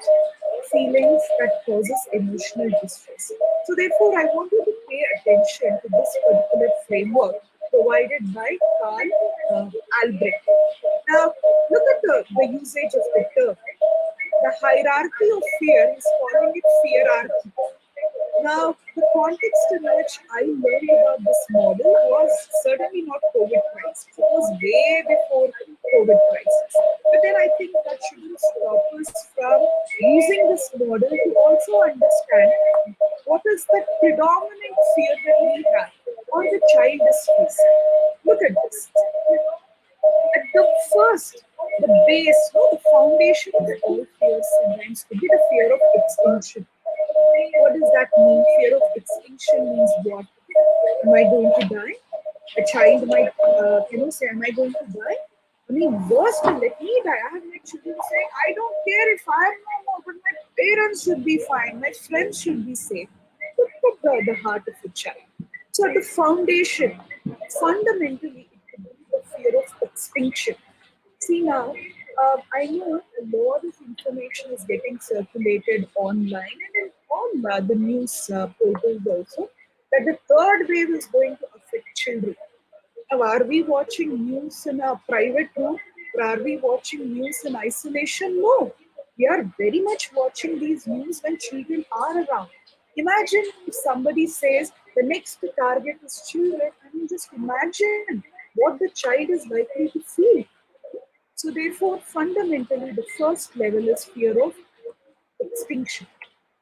feelings that causes emotional distress. So, therefore, I want you to pay attention to this particular framework provided by Carl Albrecht. Now, look at the usage of the term. The hierarchy of fear is calling it feararchy. Now, the context in which I learned about this model was certainly not COVID crisis. It was way before COVID crisis. But then I think that shouldn't stop us from using this model to also understand what is the predominant fear that we have or the child is facing. Look at this. At the first, the base, no, the foundation of all fears sometimes could be the fear of extinction. What does that mean? Fear of extinction means what? Am I going to die? A child might, say, "Am I going to die?" I mean, worse, to let me die. I have my children saying, "I don't care if I am no more, but my parents should be fine. My friends should be safe." Look at the heart of a child. So, at the foundation, fundamentally, it could be the fear of extinction. See now, I know a lot of information is getting circulated online and in all the news portals also that the third wave is going to affect children. Now, are we watching news in a private room or are we watching news in isolation? No. We are very much watching these news when children are around. Imagine if somebody says the next target is children. I mean, just imagine what the child is likely to feel. So, therefore, fundamentally, the first level is fear of extinction.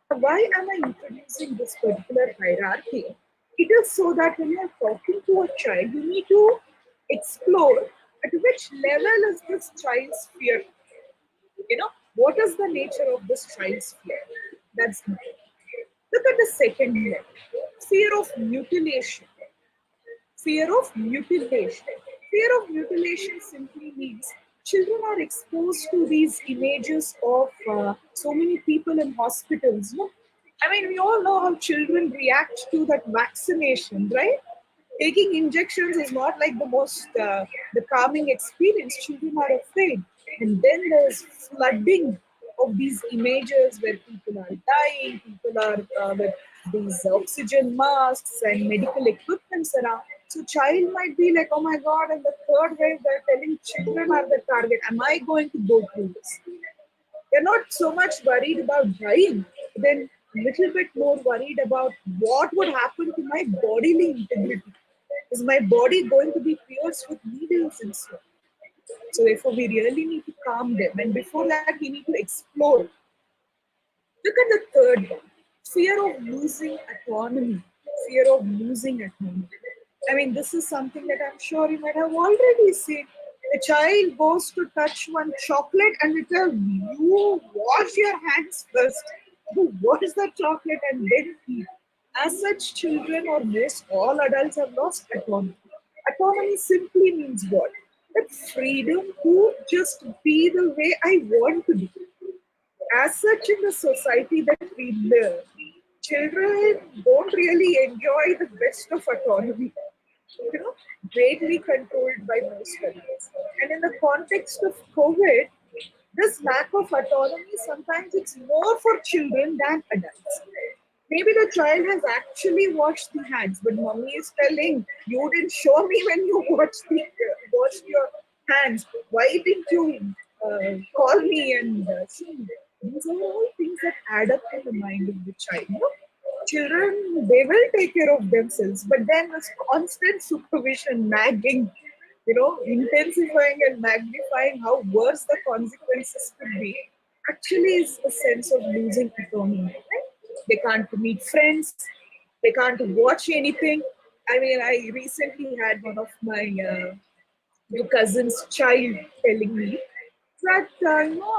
Why am I introducing this particular hierarchy? It is so that when you are talking to a child, you need to explore at which level is this child's fear. What is the nature of this child's fear? That's number one. Look at the second level, fear of mutilation. Fear of mutilation. Fear of mutilation simply means children are exposed to these images of so many people in hospitals. No? I mean, we all know how children react to that vaccination, right? Taking injections is not like the calming experience. Children are afraid, and then there's flooding of these images where people are dying, people are with these oxygen masks and medical equipments around. So child might be like, "Oh my God!" And the third wave, they're telling children are the target. Am I going to go through this? They're not so much worried about dying, then a little bit more worried about what would happen to my bodily integrity. Is my body going to be pierced with needles and so on? So therefore, we really need to calm them. And before that, we need to explore. Look at the third one, fear of losing autonomy. Fear of losing autonomy. I mean, this is something that I'm sure you might have already seen. A child goes to touch one chocolate and it tells you wash your hands first. You wash the chocolate and then eat. As such, children or most all adults have lost autonomy. Autonomy simply means what? That freedom to just be the way I want to be. As such, in the society that we live, children don't really enjoy the best of autonomy, you know, greatly controlled by most adults. And in the context of COVID, this lack of autonomy sometimes it's more for children than adults. Maybe the child has actually washed the hands, but mommy is telling you didn't show me when you washed your hands. Why didn't you call me and see me? These are all things that add up in the mind of the child. Children, they will take care of themselves, but then this constant supervision, nagging, intensifying and magnifying how worse the consequences could be, actually is a sense of losing autonomy. Right? They can't meet friends, they can't watch anything. I mean, I recently had one of my cousin's child telling me that,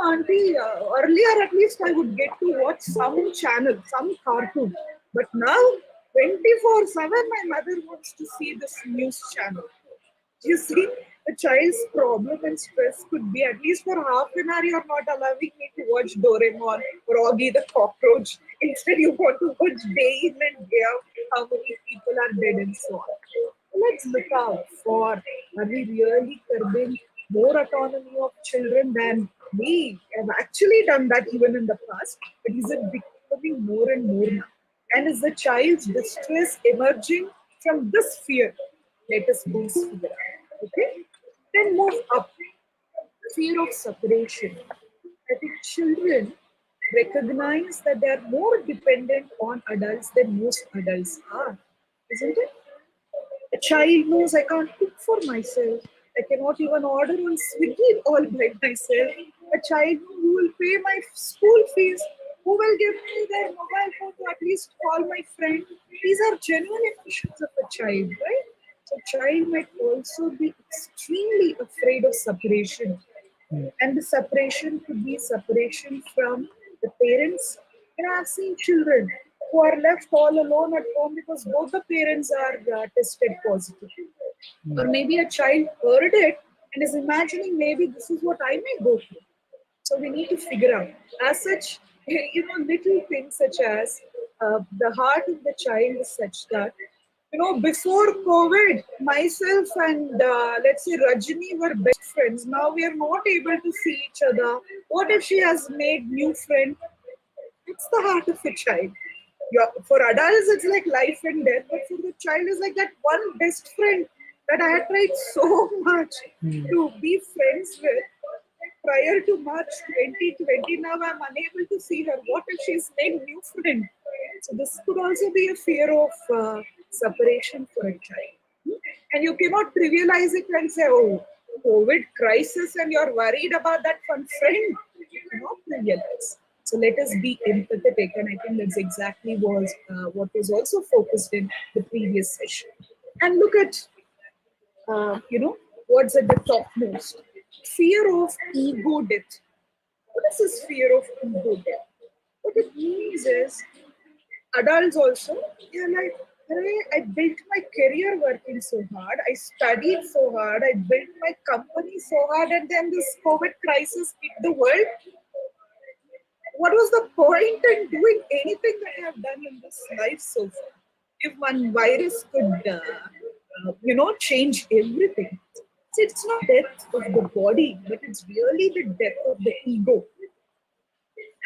auntie, earlier at least I would get to watch some channel, some cartoon. But now, 24/7, my mother wants to see this news channel. You see, the child's problem and stress could be at least for half an hour, you're not allowing me to watch Doraemon or Augie the Cockroach. Instead, you want to watch day in and day out how many people are dead and so on. Let's look out for, are we really curbing more autonomy of children than we have actually done that even in the past? But is it becoming more and more now? And is the child's distress emerging from this fear? Let us go figure out. Okay? Then move up. Fear of separation. I think children recognize that they are more dependent on adults than most adults are, isn't it? A child knows I can't cook for myself. I cannot even order on Swiggy all by myself. A child who will pay my school fees, who will give me their mobile phone to at least call my friend. These are genuine emotions of a child, right? So, child might also be extremely afraid of separation, and the separation could be separation from the parents. And I've seen children. who are left all alone at home because both the parents are tested positive. Or maybe a child heard it and is imagining maybe this is what I may go through. So we need to figure out. As such, little things such as the heart of the child is such that, before COVID, myself and let's say Rajini were best friends. Now we are not able to see each other. What if she has made new friend? It's the heart of a child. For adults, it's like life and death, but for the child, it's like that one best friend that I had tried so much to be friends with. Prior to March 2020, now I'm unable to see her. What if she's made new friend? So this could also be a fear of separation for a child. And you cannot trivialize it and say, oh, COVID crisis, and you're worried about that one friend. You cannot trivialize. So let us be empathetic, and I think that's exactly what was also focused in the previous session. And look at what's at the topmost: fear of ego death. What is this fear of ego death? What it means is adults also, they're like, "Arey, I built my career working so hard, I studied so hard, I built my company so hard, and then this COVID crisis hit the world. What was the point in doing anything that I have done in this life so far? If one virus could, change everything. So it's not death of the body, but it's really the death of the ego.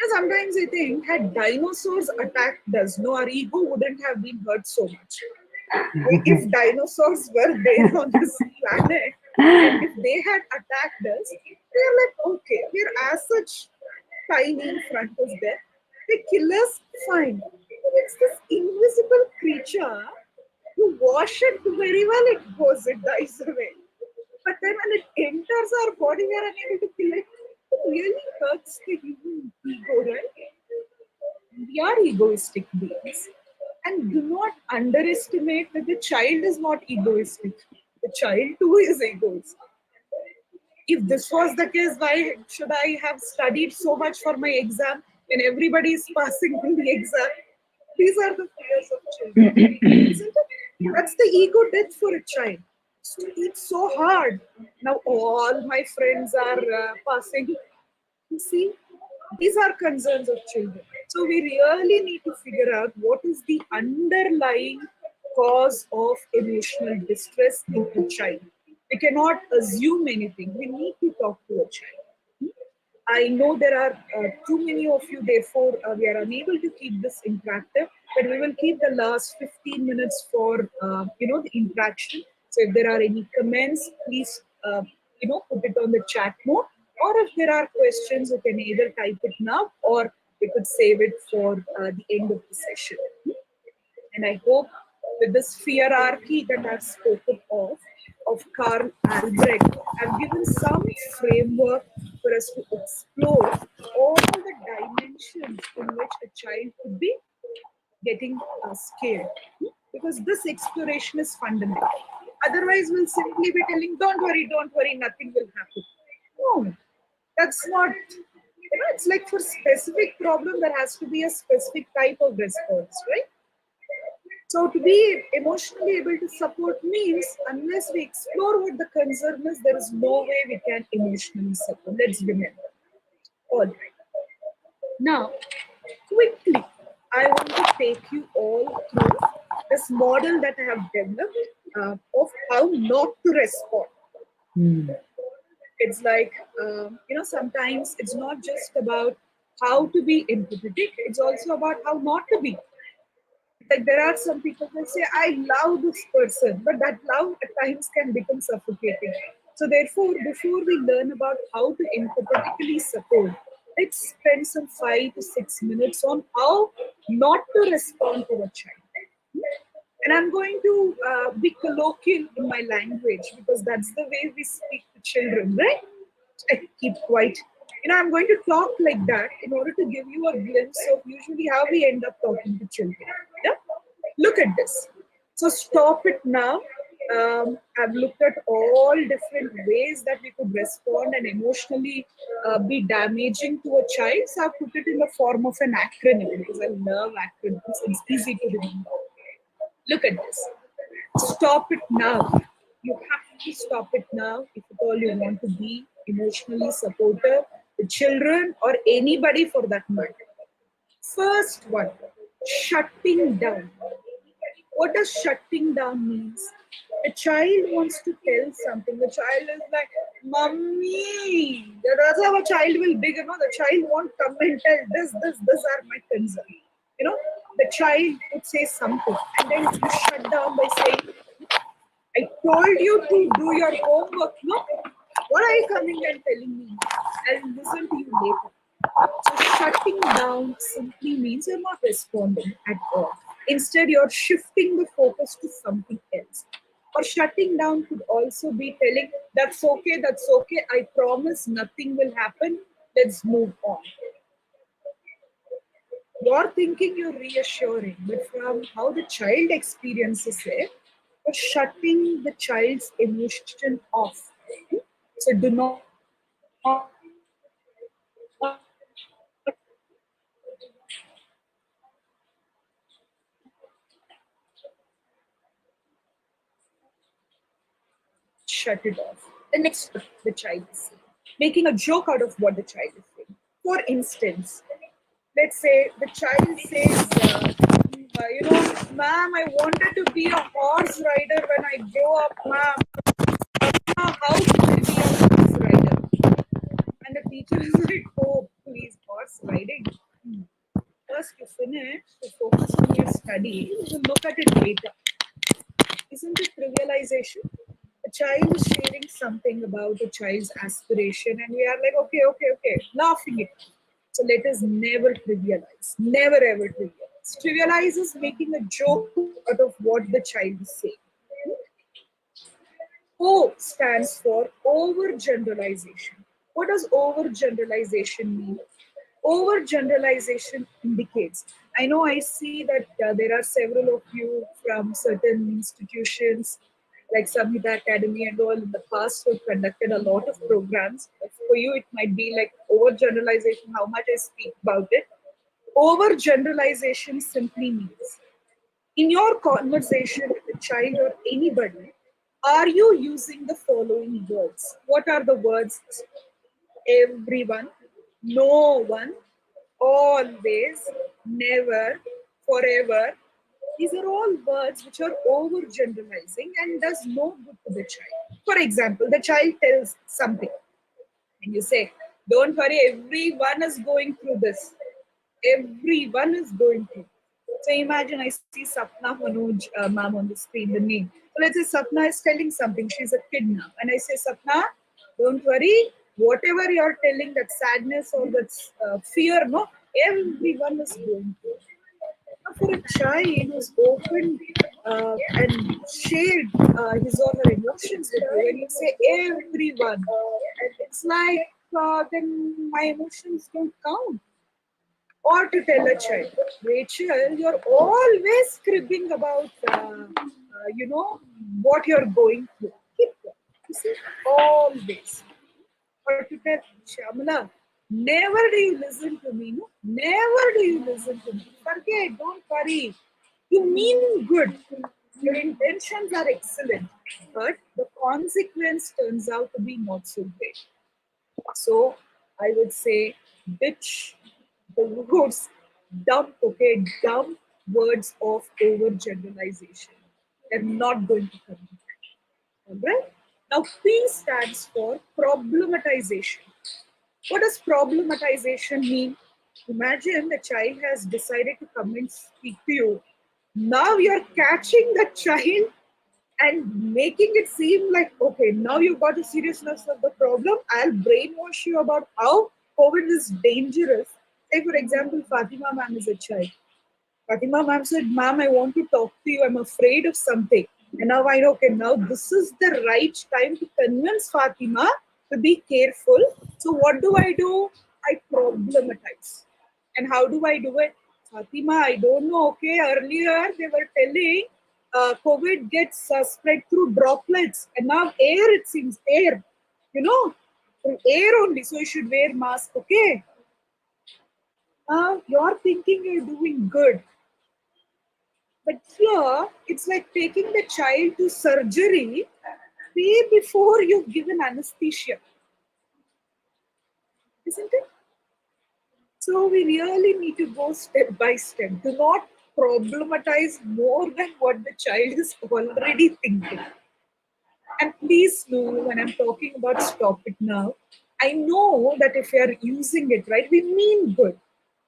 And sometimes I think, had dinosaurs attacked us, no, our ego wouldn't have been hurt so much. If dinosaurs were there on this planet, and if they had attacked us, we're like, okay, we're as such tiny in front of them. They kill us, fine. But it's this invisible creature. You wash it very well, it goes, it dies away. But then when it enters our body, we are unable to kill it. It really hurts the human ego, right? We are egoistic beings. And do not underestimate that the child is not egoistic. The child too is egoistic. If this was the case, why should I have studied so much for my exam when everybody is passing in the exam? These are the fears of children, isn't it? That's the ego death for a child. It's so hard. Now all my friends are passing. You see, these are concerns of children. So we really need to figure out what is the underlying cause of emotional distress in a child. We cannot assume anything. We need to talk to a child. I know there are too many of you, therefore, we are unable to keep this interactive, but we will keep the last 15 minutes for, the interaction. So if there are any comments, please, put it on the chat mode. Or if there are questions, you can either type it now or we could save it for the end of the session. And I hope with this hierarchy that I've spoken of Karl Albrecht, I've given some framework for us to explore all the dimensions in which a child could be getting scared. Because this exploration is fundamental. Otherwise, we'll simply be telling, don't worry, nothing will happen. No, that's not, it's like for specific problem, there has to be a specific type of response, right? So to be emotionally able to support means unless we explore what the concern is, there is no way we can emotionally support. Let's remember. All right. Now, quickly, I want to take you all through this model that I have developed of how not to respond. It's like, sometimes it's not just about how to be empathetic, it's also about how not to be. Like there are some people who say, I love this person, but that love at times can become suffocating. So therefore, before we learn about how to empathetically support, let's spend some 5 to 6 minutes on how not to respond to a child. And I'm going to be colloquial in my language because that's the way we speak to children, right? I keep quiet. I'm going to talk like that in order to give you a glimpse of usually how we end up talking to children. Yeah? Look at this. So stop it now. I've looked at all different ways that we could respond and emotionally be damaging to a child. So I've put it in the form of an acronym because I love acronyms. It's easy to remember. Look at this. Stop it now. You have to stop it now if at all you want to be emotionally supportive to children or anybody for that matter. First one, shutting down. What does shutting down means? A child wants to tell something. The child is like, "Mummy." That's how a child will begin. No? The child won't come and tell this are my concern. You know, the child would say something, and then you shut down by saying, "I told you to do your homework. No, what are you coming and telling me? I'll listen to you later." So shutting down simply means you're not responding at all. Instead, you're shifting the focus to something else. Or shutting down could also be telling, that's okay, I promise nothing will happen, let's move on. You're thinking you're reassuring, but from how the child experiences it, you're shutting the child's emotion off. So do not shut it off. The next the child is saying, making a joke out of what the child is saying. For instance, let's say the child says, ma'am, I wanted to be a horse rider when I grow up, ma'am. How can I be a horse rider? And the teacher is like, oh, please, horse riding. First, you finish, you focus on your study, you look at it later. Isn't it trivialization? A child is sharing something about a child's aspiration, and we are like, okay, laughing it. So let us never trivialize, never ever trivialize. Trivialize is making a joke out of what the child is saying. O stands for overgeneralization. What does overgeneralization mean? Overgeneralization indicates. I know I see that there are several of you from certain institutions like Samhita Academy and all in the past who have conducted a lot of programs. For you, it might be like overgeneralization, how much I speak about it. Overgeneralization simply means in your conversation with a child or anybody, are you using the following words? What are the words? Everyone, no one, always, never, forever. These are all words which are overgeneralizing and does no good to the child. For example, the child tells something and you say, don't worry, everyone is going through this. Everyone is going through. So imagine I see Sapna Manoj ma'am on the screen, the name. So let's say Sapna is telling something. She's a kid now. And I say, Sapna, don't worry. Whatever you're telling, that sadness or that fear, no, everyone is going through. Now, for a child who's opened and shared his or her emotions with you, when you say everyone, it's like then my emotions don't count. Or to tell a child, Rachel, you're always cribbing about, what you're going through. Keep going. You see, always. Or to tell Shamala, never do you listen to me. No? Never do you listen to me. Forget, don't worry. You mean good. Your intentions are excellent, but the consequence turns out to be not so great. So I would say ditch the words dump, okay, dump words of overgeneralization. They're not going to come. Alright? Now P stands for problematization. What does problematization mean? Imagine the child has decided to come and speak to you. Now you're catching the child and making it seem like, okay, now you've got the seriousness of the problem. I'll brainwash you about how COVID is dangerous. Say, for example, Fatima ma'am is a child. Fatima ma'am said, Ma'am, I want to talk to you. I'm afraid of something. And now I know, okay, now this is the right time to convince Fatima to be careful. So what do? I problematize. And how do I do it? Fatima, I don't know. Okay, earlier they were telling COVID gets spread through droplets, and now air, it seems, air, you know, through air only. So you should wear mask, okay? You're thinking you're doing good, but here it's like taking the child to surgery way before you've given anesthesia, isn't it? So we really need to go step by step. Do not problematize more than what the child is already thinking. And please know when I'm talking about stop it now, I know that if you are using it right, we mean good.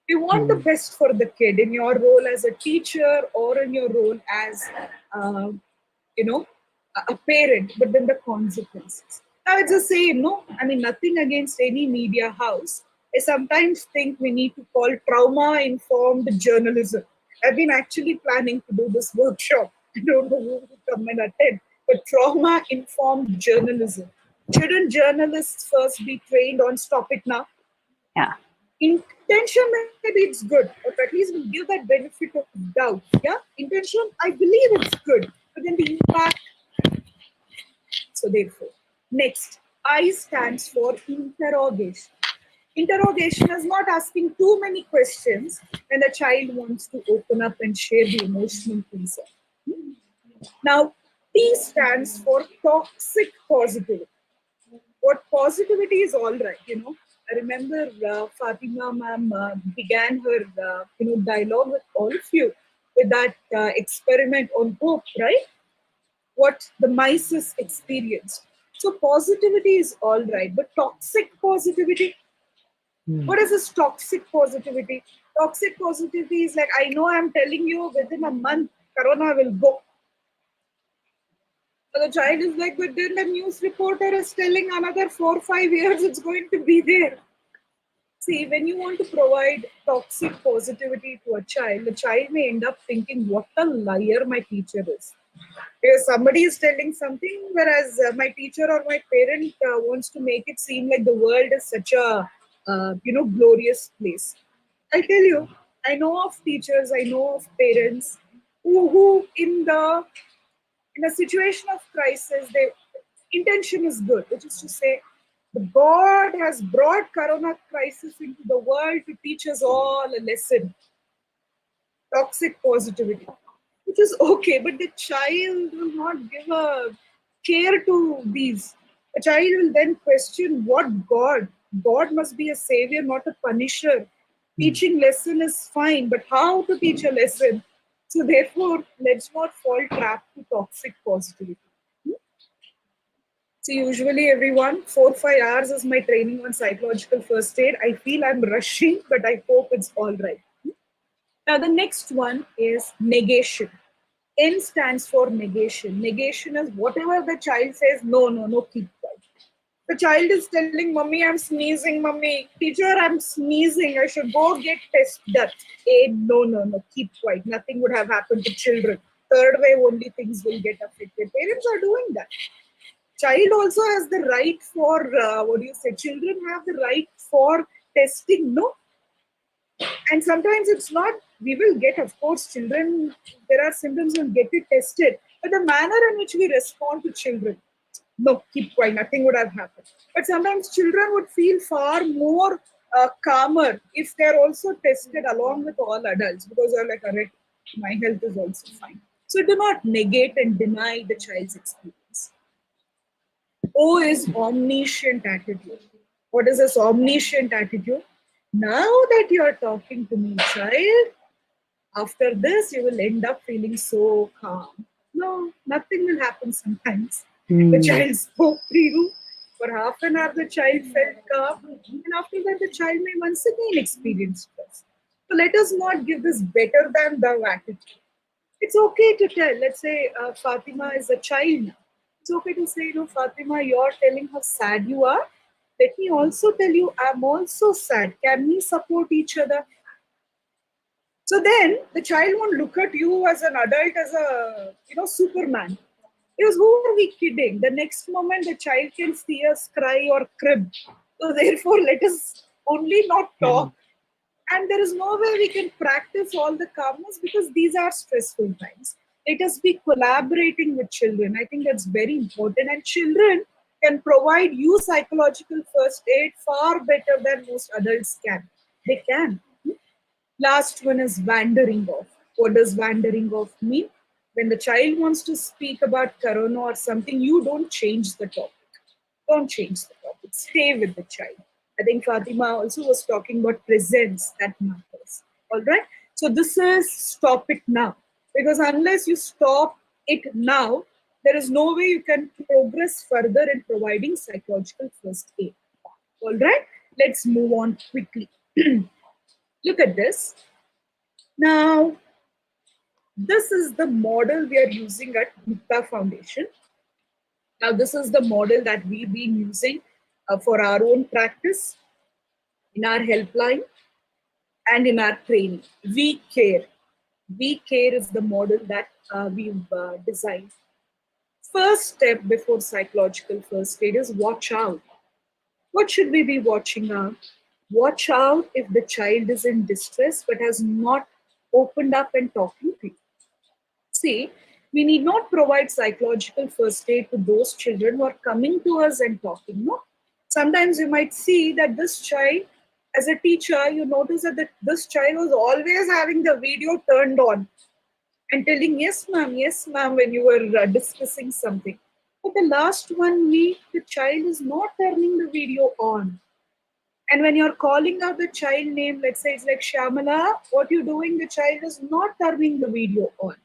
We want the Mm. best for the kid in your role as a teacher or in your role as, uh, you know, a parent, but then the consequences. Now it's the same, no? I mean, nothing against any media house. I sometimes think we need to call trauma informed journalism. I've been actually planning to do this workshop. I don't know who will come and attend, but trauma informed journalism. Shouldn't journalists first be trained on stop it now? Yeah. Intention, maybe it's good, or at least we'll give that benefit of doubt. Yeah, intention, I believe it's good, but then the impact. So therefore, next, I stands for interrogation. Interrogation is not asking too many questions when the child wants to open up and share the emotional concern. Now, T stands for toxic positivity. What positivity is all right, you know. I remember Fatima ma'am began her dialogue with all of you with that experiment on hope, right? What the mice experienced. So positivity is all right, but toxic positivity. Mm. What is this toxic positivity? Toxic positivity is like, I know I'm telling you within a month Corona will go. So the child is like, but then the news reporter is telling another 4 or 5 years it's going to be there. See, when you want to provide toxic positivity to a child, the child may end up thinking, what a liar my teacher is. Because somebody is telling something, whereas my teacher or my parent wants to make it seem like the world is such a, glorious place. I'll tell you, I know of teachers, I know of parents who in a situation of crisis, their intention is good, which is to say, the God has brought Corona crisis into the world to teach us all a lesson, toxic positivity, which is okay, but the child will not give a care to these. The child will then question what God? God must be a savior, not a punisher. Mm. Teaching lesson is fine, but how to teach a lesson? So therefore, let's not fall trap to toxic positivity. So usually everyone, 4 5 hours is my training on psychological first aid. I feel I'm rushing, but I hope it's all right. Now the next one is negation. N stands for negation. Negation is whatever the child says, no, no, no, keep quiet. The child is telling, Mummy, I'm sneezing, Mummy. Teacher, I'm sneezing. I should go get test done. No, no, no, keep quiet. Nothing would have happened to children. Third wave only things will get affected. Parents are doing that. Child also has the right for, what do you say, children have the right for testing, no? And sometimes it's not, we will get, of course, children, there are symptoms, will get it tested, but the manner in which we respond to children, no, keep quiet, nothing would have happened. But sometimes children would feel far more calmer if they're also tested along with all adults, because they're like, "Arre, my health is also fine." So do not negate and deny the child's experience. O is omniscient attitude. What is this omniscient attitude? Now that you're talking to me, child, after this, you will end up feeling so calm. No, nothing will happen sometimes. The Mm. child spoke to you. For half an hour, the child felt calm. And after that, the child may once again experience stress. So let us not give this better than the attitude. It's okay to tell. Let's say Fatima is a child now. It's okay to say, Fatima, you're telling how sad you are. Let me also tell you, I'm also sad. Can we support each other? So then the child won't look at you as an adult as a Superman. Because who are we kidding? The next moment the child can see us cry or crib. So therefore let us only not Mm. talk. And there is no way we can practice all the calmness because these are stressful times. Let us be collaborating with children. I think that's very important. And children can provide you psychological first aid far better than most adults can. They can. Last one is wandering off. What does wandering off mean? When the child wants to speak about corona or something, you don't change the topic. Don't change the topic. Stay with the child. I think Fatima also was talking about presence that matters. All right. So this is stop it now. Because unless you stop it now, there is no way you can progress further in providing psychological first aid. All right. Let's move on quickly. Look at this. Now, this is the model we are using at Mukta Foundation. Now, this is the model that we've been using for our own practice, in our helpline, and in our training. We care. We care is the model that we've designed. First step before psychological first aid is watch out. What should we be watching out? Watch out if the child is in distress but has not opened up and talking to you. See, we need not provide psychological first aid to those children who are coming to us and talking. No, sometimes you might see that this child, as a teacher, you notice that this child was always having the video turned on and telling yes ma'am when you were discussing something. But the last 1 week, the child is not turning the video on. And when you're calling out the child name, let's say it's like Shamala, what you're doing, the child is not turning the video on.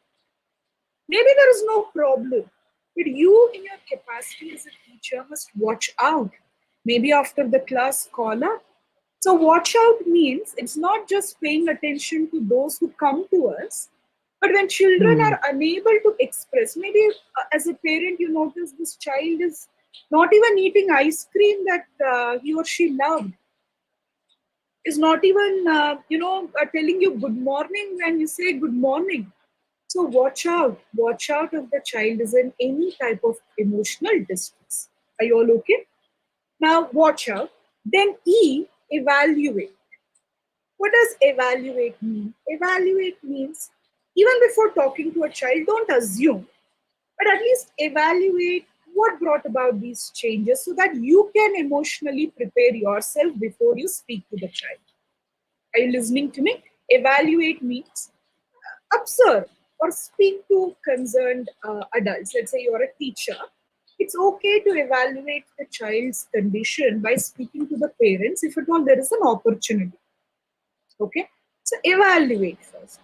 Maybe there is no problem, but you, in your capacity as a teacher, must watch out. Maybe after the class, call up. So, watch out means it's not just paying attention to those who come to us, but when children are unable to express, maybe as a parent, you notice this child is not even eating ice cream that he or she loved, is not even, telling you good morning when you say good morning. So watch out. Watch out if the child is in any type of emotional distress. Are you all okay? Now watch out. Then E, evaluate. What does evaluate mean? Evaluate means even before talking to a child, don't assume, but at least evaluate what brought about these changes so that you can emotionally prepare yourself before you speak to the child. Are you listening to me? Evaluate means observe or speak to concerned adults. Let's say you're a teacher. It's okay to evaluate the child's condition by speaking to the parents if at all there is an opportunity. Okay? So evaluate first.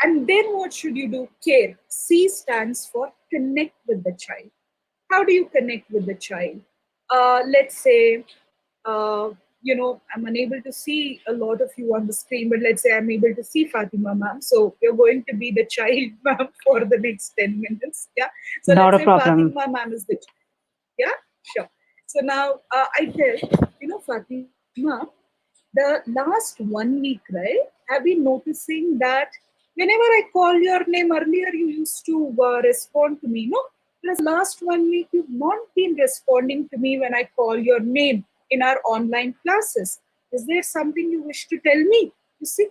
And then what should you do? Care. C stands for connect with the child. How do you connect with the child? Let's say, I'm unable to see a lot of you on the screen, but let's say I'm able to see Fatima ma'am. So you're going to be the child ma'am for the next 10 minutes. Yeah. So Not let's a say problem. Fatima ma'am is the child. Yeah, sure. So now I tell, Fatima, the last 1 week, right? I've been noticing that whenever I call your name earlier, you used to respond to me, no? Plus, last 1 week, you've not been responding to me when I call your name in our online classes. Is there something you wish to tell me? You see,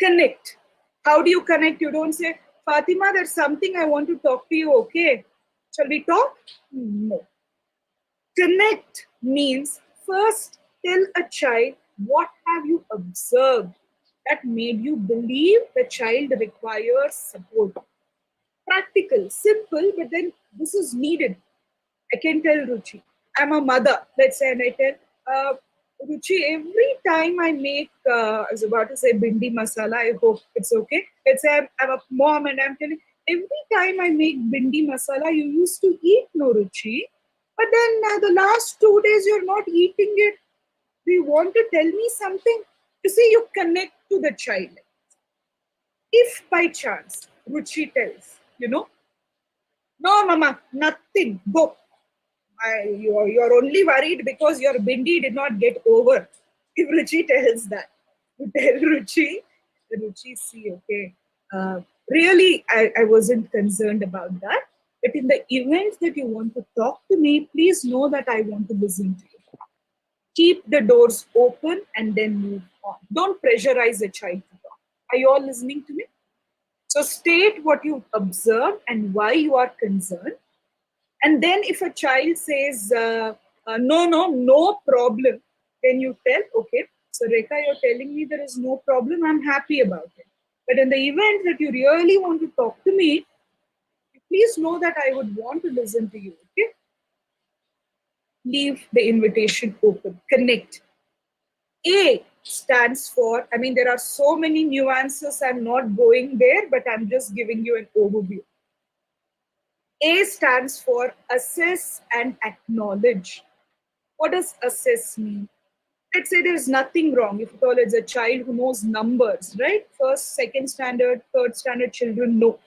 connect. How do you connect? You don't say, Fatima, there's something I want to talk to you, okay? Shall we talk? No. Connect means first tell a child what have you observed that made you believe the child requires support. Practical, simple, but then this is needed. I can tell Ruchi, I'm a mother, let's say, and I tell Ruchi, every time I make, I was about to say bindi masala, I hope it's okay. Let's say I'm a mom and I'm telling, every time I make bindi masala, you used to eat, no Ruchi. But then the last 2 days, you're not eating it. Do you want to tell me something? You see, you connect to the child. If by chance Ruchi tells, no, mama, nothing, go. You're only worried because your bindi did not get over. If Ruchi tells that, you tell Ruchi, see, okay. Really, I wasn't concerned about that. But in the event that you want to talk to me, please know that I want to listen to you. Keep the doors open and then move on. Don't pressurize a child to talk. Are you all listening to me? So state what you observed and why you are concerned. And then if a child says, no problem, then you tell, okay, so Rekha, you're telling me there is no problem, I'm happy about it. But in the event that you really want to talk to me, please know that I would want to listen to you. Okay? Leave the invitation open. Connect. A stands for, I mean, there are so many nuances. I'm not going there, but I'm just giving you an overview. A stands for assess and acknowledge. What does assess mean? Let's say there's nothing wrong. If at all it's a child who knows numbers, right? First, second standard, third standard children know.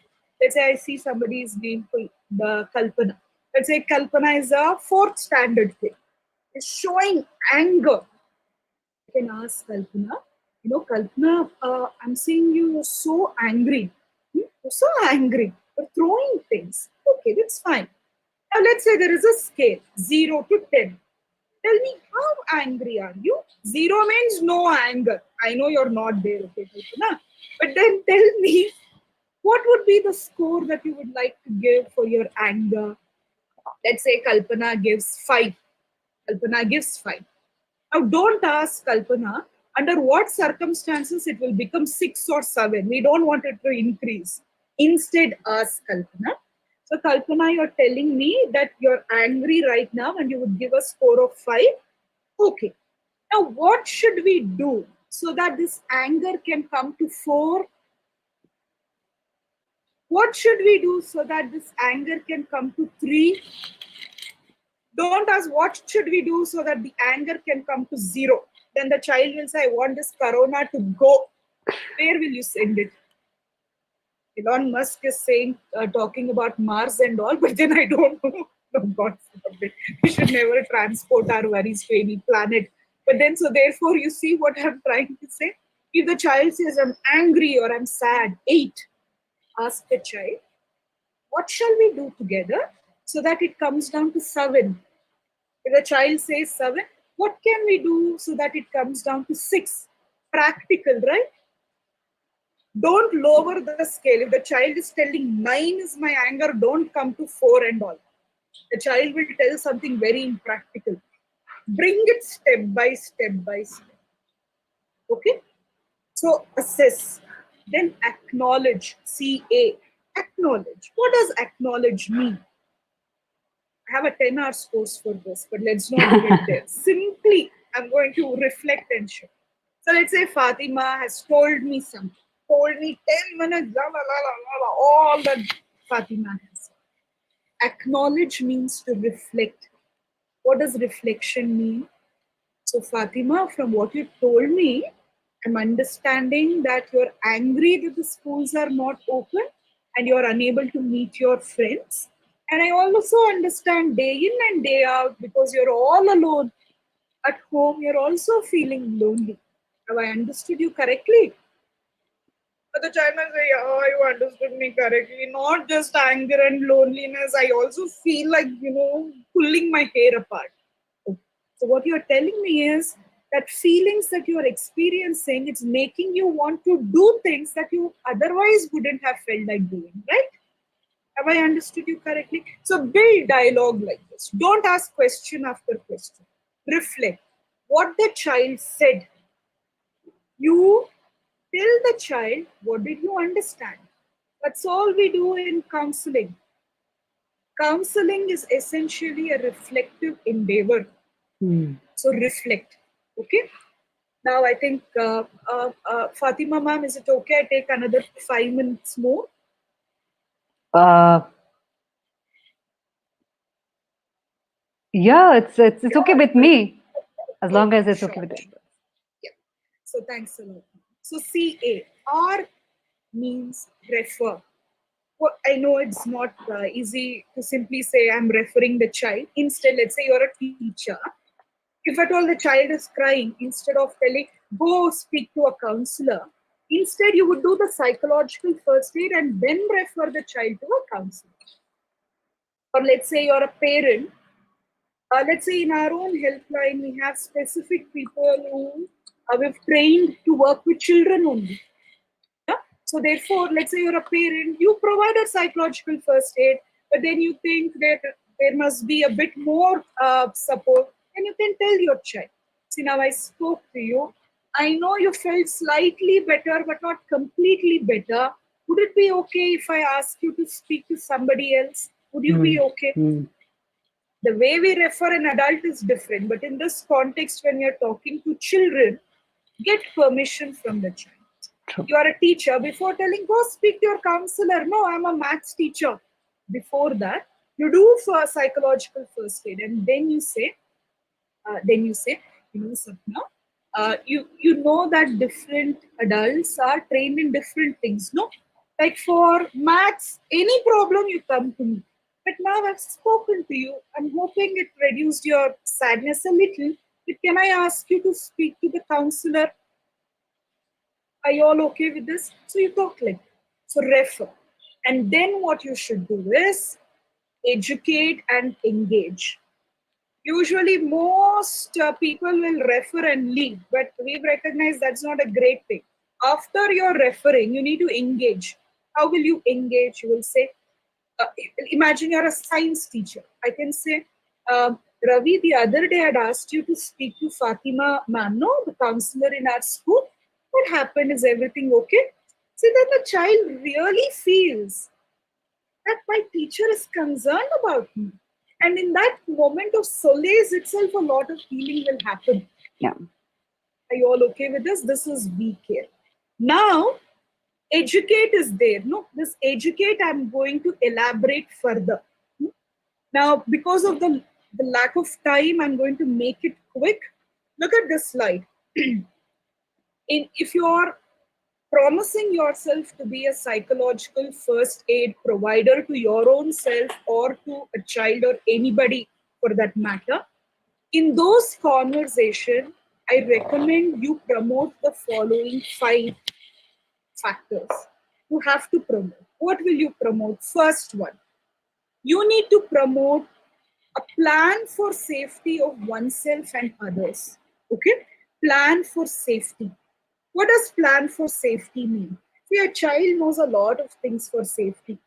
Let's say I see somebody's name for the Kalpana. Let's say Kalpana is a fourth standard kid. Is showing anger. I can ask Kalpana, Kalpana, I'm seeing you're so angry. You're so angry. You're throwing things. Okay, that's fine. Now let's say there is a scale 0 to 10. Tell me, how angry are you? 0 means no anger. I know you're not there, okay, Kalpana. But then tell me, what would be the score that you would like to give for your anger? Let's say Kalpana gives 5. Kalpana gives 5. Now, don't ask Kalpana under what circumstances it will become 6 or 7. We don't want it to increase. Instead, ask Kalpana. So, Kalpana, you're telling me that you're angry right now and you would give a score of 5. Okay. Now, what should we do so that this anger can come to 4? What should we do so that this anger can come to 3? Don't ask what should we do so that the anger can come to 0. Then the child will say, I want this corona to go. Where will you send it? Elon Musk is saying, talking about Mars and all, but then I don't know. No, God forbid. We should never transport our worries to any planet. But then, so therefore, you see what I'm trying to say? If the child says, I'm angry or I'm sad, 8, ask the child, what shall we do together so that it comes down to 7? If a child says 7, what can we do so that it comes down to 6? Practical, right? Don't lower the scale. If the child is telling 9 is my anger, don't come to 4 and all. The child will tell something very impractical. Bring it step by step by step. Okay? So assess. Then acknowledge. CA. Acknowledge. What does acknowledge mean? I have a 10-hour course for this, but let's not get there. Simply, I'm going to reflect and show. So let's say Fatima has told me something, told me 10 minutes, blah, blah, blah, blah, blah, all that Fatima has. Acknowledge means to reflect. What does reflection mean? So Fatima, from what you told me, I'm understanding that you're angry that the schools are not open and you're unable to meet your friends. And I also understand day in and day out because you're all alone at home, you're also feeling lonely. Have I understood you correctly? But the child might say, oh, you understood me correctly. Not just anger and loneliness. I also feel like, pulling my hair apart. So what you're telling me is that feelings that you're experiencing, it's making you want to do things that you otherwise wouldn't have felt like doing, right? Have I understood you correctly? So build dialogue like this. Don't ask question after question. Reflect. What the child said. You tell the child, what did you understand? That's all we do in counseling. Counseling is essentially a reflective endeavor. So reflect. Okay. Now I think Fatima ma'am, is it okay? I take another 5 minutes more. Yeah, it's okay with me as long as it's okay with it. Yeah. So thanks a lot. So CA, R means refer. Well, I know it's not easy to simply say I'm referring the child. Instead, let's say you're a teacher. If at all the child is crying, instead of telling, go speak to a counselor, instead you would do the psychological first aid and then refer the child to a counselor. Or let's say you're a parent. Let's say in our own helpline, we have specific people who we've trained to work with children only. Yeah? So therefore, let's say you're a parent, you provided psychological first aid, but then you think that there must be a bit more support, and you can tell your child, see, now I spoke to you. I know you felt slightly better, but not completely better. Would it be okay if I ask you to speak to somebody else? Would you be okay? The way we refer an adult is different, but in this context, when you're talking to children, get permission from the child. True. You are a teacher, before telling, go speak to your counselor. No, I'm a maths teacher. Before that, you do for psychological first aid, and then you say, Sapna, you know that different adults are trained in different things. No, like for maths, any problem you come to me. But now I've spoken to you. I'm hoping it reduced your sadness a little. But can I ask you to speak to the counselor? Are you all okay with this? So you talk like that. So refer. And then what you should do is educate and engage. Usually, most people will refer and leave, but we've recognized that's not a great thing. After you're referring, you need to engage. How will you engage? You will say, uh, imagine you're a science teacher. I can say, Ravi, the other day I'd asked you to speak to Fatima ma'am, no, the counselor in our school. What happened? Is everything okay? See, then the child really feels that my teacher is concerned about me. And in that moment of solace itself, a lot of healing will happen. Yeah. Are you all okay with this? This is we care. Now, educate is there. No, this educate, I'm going to elaborate further. Now, because of the lack of time, I'm going to make it quick. Look at this slide. If you are promising yourself to be a psychological first aid provider to your own self or to a child or anybody for that matter, in those conversations, I recommend you promote the following 5 factors. You have to promote. What will you promote? First one, you need to promote a plan for safety of oneself and others. Okay? Plan for safety. What does plan for safety mean? See, a child knows a lot of things for safety,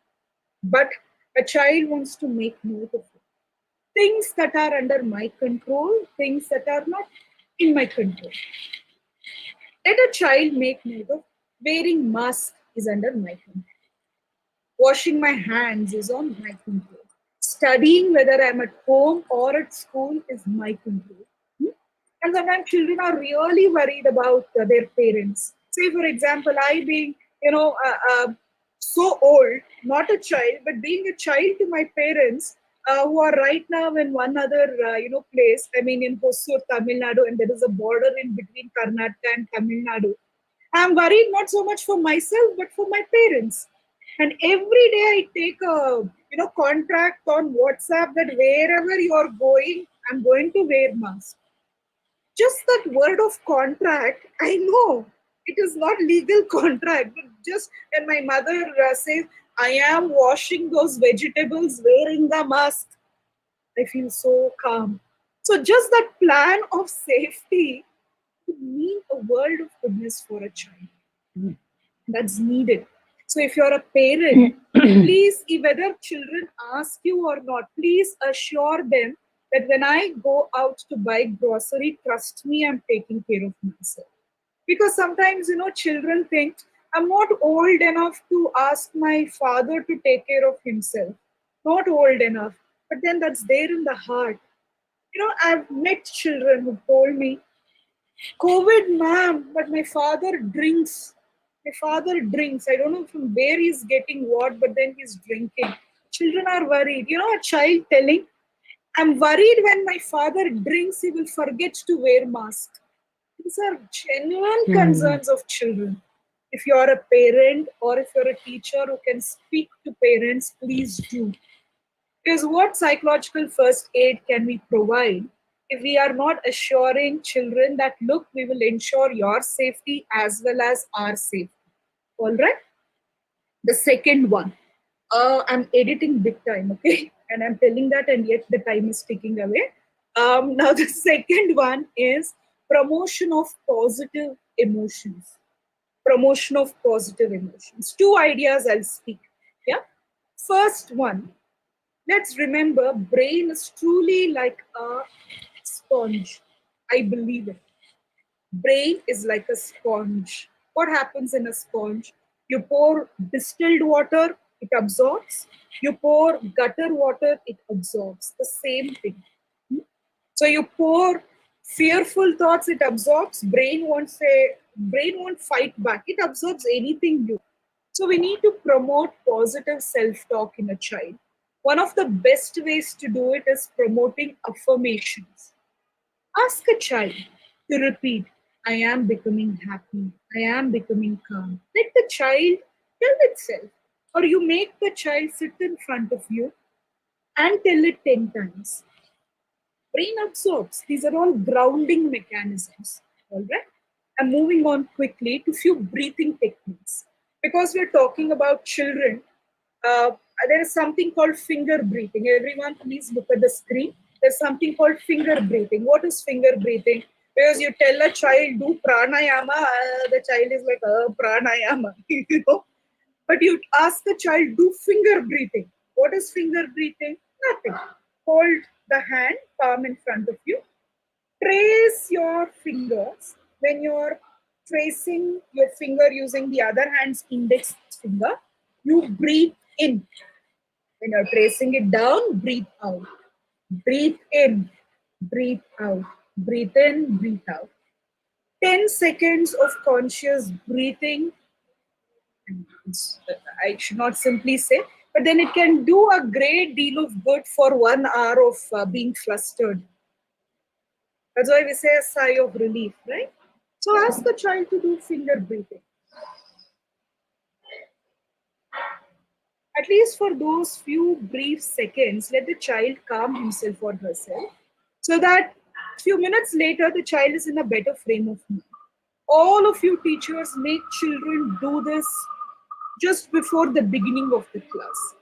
but a child wants to make note of it. Things that are under my control, things that are not in my control. Let a child make note of wearing mask is under my control. Washing my hands is on my control. Studying, whether I'm at home or at school, is my control. And sometimes children are really worried about their parents. Say, for example, I being, so old, not a child, but being a child to my parents, who are right now in one other, place. I mean, in Hosur, Tamil Nadu, and there is a border in between Karnataka and Tamil Nadu. I'm worried not so much for myself, but for my parents. And every day I take a contract on WhatsApp that wherever you're going, I'm going to wear mask. Just that word of contract, I know it is not legal contract, but just when my mother says, I am washing those vegetables wearing the mask, I feel so calm. So just that plan of safety would mean a world of goodness for a child. That's needed. So if you're a parent, please, whether children ask you or not, please assure them that when I go out to buy grocery, trust me, I'm taking care of myself. Because sometimes, children think, I'm not old enough to ask my father to take care of himself. Not old enough. But then that's there in the heart. I've met children who told me, COVID, ma'am, but my father drinks. My father drinks. I don't know from where he's getting what, but then he's drinking. Children are worried. A child telling, I'm worried when my father drinks, he will forget to wear mask. These are genuine concerns of children. If you're a parent or if you're a teacher who can speak to parents, please do. Because what psychological first aid can we provide if we are not assuring children that, look, we will ensure your safety as well as our safety? All right. The second one, I'm editing big time, okay? And I'm telling that, and yet the time is ticking away. Now, the second one is promotion of positive emotions. promotion of positive emotions. Two ideas I'll speak. Yeah. First one, let's remember brain is truly like a sponge. I believe it. Brain is like a sponge. What happens in a sponge? You pour distilled water, it absorbs. You pour gutter water, it absorbs. The same thing. So you pour fearful thoughts, it absorbs. Brain won't fight back. It absorbs anything you. So we need to promote positive self-talk in a child. One of the best ways to do it is promoting affirmations. Ask a child to repeat, I am becoming happy, I am becoming calm. Let the child tell itself. Or you make the child sit in front of you and tell it 10 times. Brain absorbs. These are all grounding mechanisms. All right. I'm moving on quickly to few breathing techniques. Because we're talking about children, uh, there is something called finger breathing. Everyone, please look at the screen. There's something called finger breathing. What is finger breathing? Because you tell a child do pranayama, the child is like, pranayama, you know. But you ask the child do finger breathing. What is finger breathing? Nothing. Hold the hand, palm in front of you. Trace your fingers. When you're tracing your finger using the other hand's index finger, you breathe in. When you're tracing it down, breathe out. Breathe in, breathe out. Breathe in, breathe out. 10 seconds of conscious breathing. I should not simply say, but then it can do a great deal of good for 1 hour of being flustered. That's why we say a sigh of relief, right? So ask the child to do finger breathing. At least for those few brief seconds, let the child calm himself or herself so that few minutes later the child is in a better frame of mind. All of you teachers make children do this just before the beginning of the class.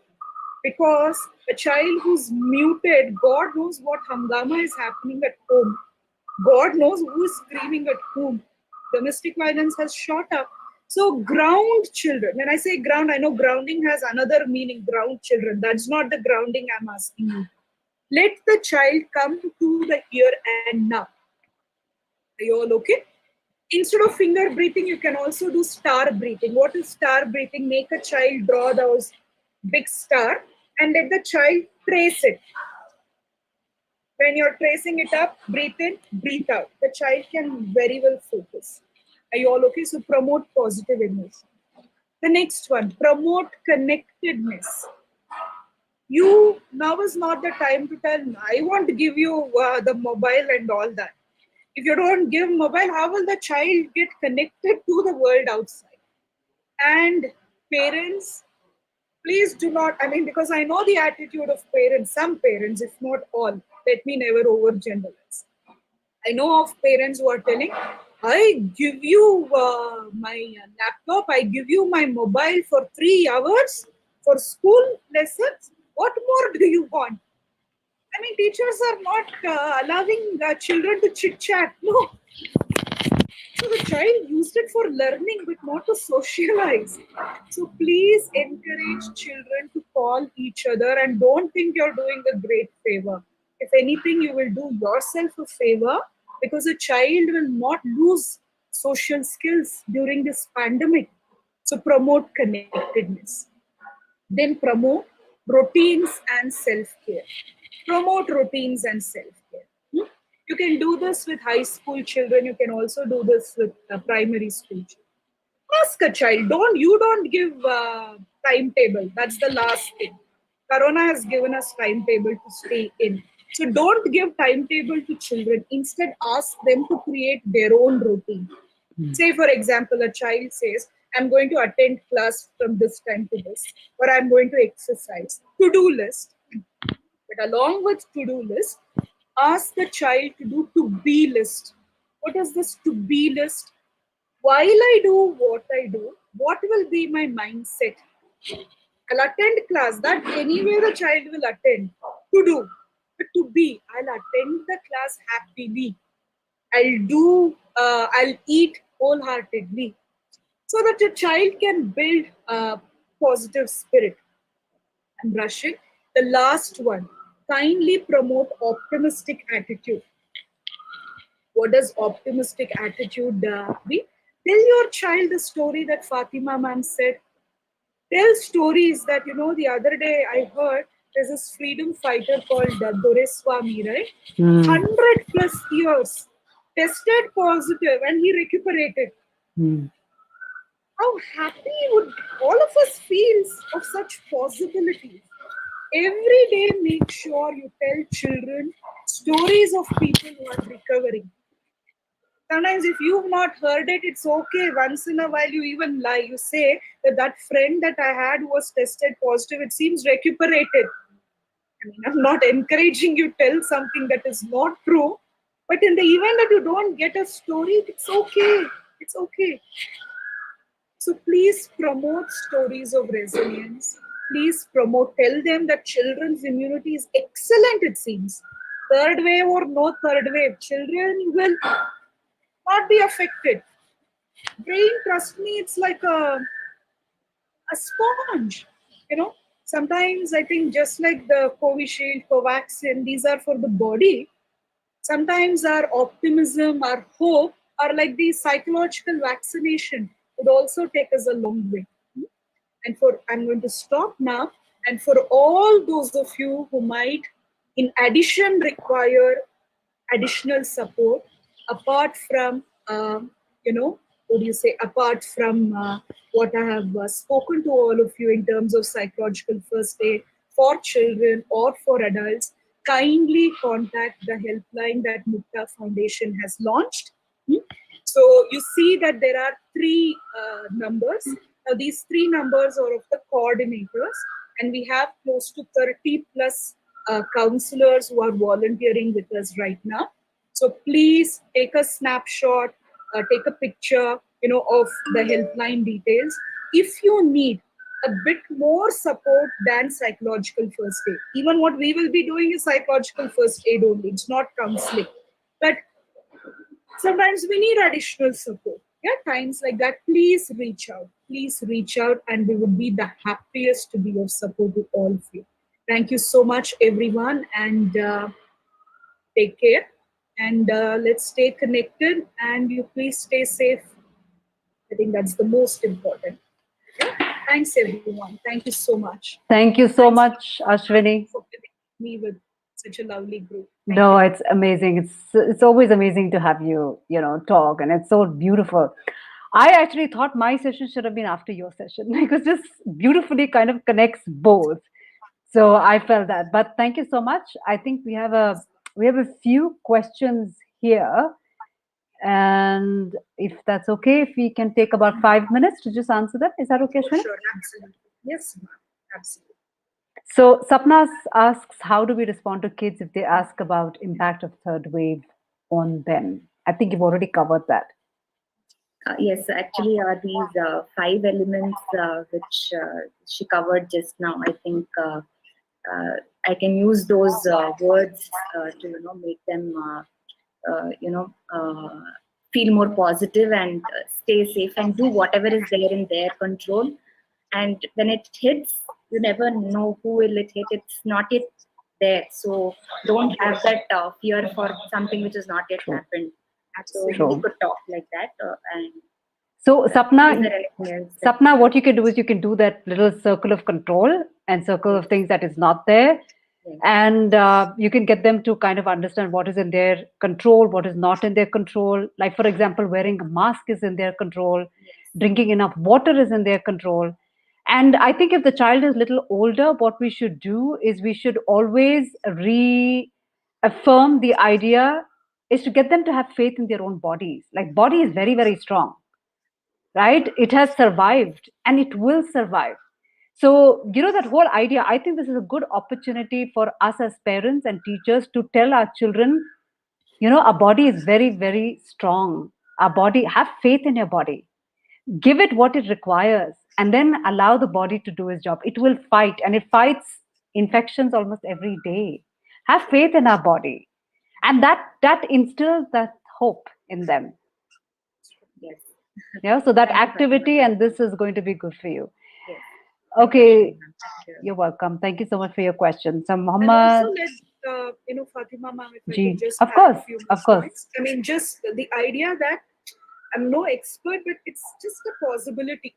Because a child who's muted, God knows what hangama is happening at home. God knows who is screaming at whom. Domestic violence has shot up. So ground children. When I say ground, I know grounding has another meaning, ground children. That's not the grounding I'm asking you. Let the child come to the here and now. Are you all okay? Instead of finger breathing, you can also do star breathing. What is star breathing? Make a child draw those big star and let the child trace it. When you're tracing it up, breathe in, breathe out. The child can very well focus. Are you all okay? So promote positive emotion. The next one, promote connectedness. You now is not the time to tell, I want to give you the mobile and all that. If you don't give mobile, how will the child get connected to the world outside? And parents, please do not, I mean, because I know the attitude of parents, some parents, if not all, let me never overgeneralize. I know of parents who are telling, I give you my laptop, I give you my mobile for 3 hours for school lessons. What more do you want? I mean, teachers are not allowing children to chit chat. No. So the child used it for learning, but not to socialize. So please encourage children to call each other and don't think you're doing a great favor. If anything, you will do yourself a favor because a child will not lose social skills during this pandemic. So promote connectedness. Then promote routines and self care. Promote routines and self care. You can do this with high school children. You can also do this with primary school children. Ask a child. Don't give timetable. That's the last thing. Corona has given us timetable to stay in. So don't give timetable to children. Instead, ask them to create their own routine. Say, for example, a child says, I'm going to attend class from this time to this, or I'm going to exercise. To do list. But along with to do list, ask the child to do to be list. What is this to be list? While I do what I do, what will be my mindset? I'll attend class. That anyway the child will attend. To do. But to be, I'll attend the class happily. I'll eat wholeheartedly. so that a child can build a positive spirit. And Russian, the last one, kindly promote optimistic attitude. What does optimistic attitude be? Tell your child the story that Fatima ma'am said. Tell stories that, the other day I heard there's this freedom fighter called Doreswamy, right? Hmm. 100 plus years, tested positive, and he recuperated. Hmm. How happy would all of us feel of such possibilities? Every day, make sure you tell children stories of people who are recovering. Sometimes, if you've not heard it, it's okay. Once in a while, you even lie. You say that that friend that I had was tested positive. It seems recuperated. I mean, I'm not encouraging you tell something that is not true, but in the event that you don't get a story, it's okay. It's okay. So please promote stories of resilience. Please promote, tell them that children's immunity is excellent, it seems. Third wave or no third wave, children will not be affected. Brain, trust me, it's like a sponge. You know, sometimes I think just like the Covishield, Covaxin, these are for the body. Sometimes our optimism, our hope are like the psychological vaccination would also take us a long way. And for I'm going to stop now. And for all those of you who might, in addition, require additional support, apart from what do you say? Apart from what I have spoken to all of you in terms of psychological first aid for children or for adults, kindly contact the helpline that Mukta Foundation has launched. Hmm? So you see that there are three numbers. Now these three numbers are of the coordinators, and we have close to 30 plus counselors who are volunteering with us right now. So please take a snapshot, take a picture, of the helpline details. If you need a bit more support than psychological first aid, even what we will be doing is psychological first aid only. It's not counseling, but sometimes we need additional support. Yeah, times like that, please reach out. Please reach out, and we would be the happiest to be of support to all of you. Thank you so much, everyone, and take care. And let's stay connected. And you please stay safe. I think that's the most important. Yeah? Thanks, everyone. Thank you so much. Thank you so Thanks much, Ashwini. for connecting me with such a lovely group. Thank No, you. it's amazing. It's always amazing to have you, talk, and it's so beautiful. I actually thought my session should have been after your session because this beautifully kind of connects both. So I felt that. But thank you so much. I think we have a few questions here, and if that's okay, if we can take about 5 minutes to just answer them, is that okay, For Ashwini? sure. Absolutely. Yes, ma'am. Absolutely. So Sapna asks, how do we respond to kids if they ask about impact of third wave on them? I think you've already covered that. Yes, actually, these five elements which she covered just now. I think I can use those words to make them feel more positive and stay safe and do whatever is there in their control. And when it hits, you never know who will it hit. It's not yet there, so don't have that fear for something which has not yet True. happened. So True. we could talk like that and. So Is Sapna, there anything else that- Sapna, what you can do is you can do that little circle of control and circle of things that is not there. Yes. And you can get them to kind of understand what is in their control, what is not in their control. Like, for example, wearing a mask is in their control, drinking enough water is in their control. And I think if the child is little older, what we should do is we should always reaffirm the idea is to get them to have faith in their own bodies. Like, body is very, very strong, right? It has survived and it will survive. So, that whole idea, I think this is a good opportunity for us as parents and teachers to tell our children, our body is very, very strong. Our body, have faith in your body. Give it what it requires and then allow the body to do its job. It will fight and it fights infections almost every day. Have faith in our body. And that instills that hope in them. Yes. Yeah, so that Thank you, Fatima. activity and this is going to be good for you. Yes. Thank you, Okay, Ashwini ma'am. Thank you. you're welcome. Thank you so much for your question. So, And also Muhammad let Fatima ma'am, if I could Ji, just of add a course, few of more course. points. I mean, just the idea that I'm no expert, but it's just a possibility.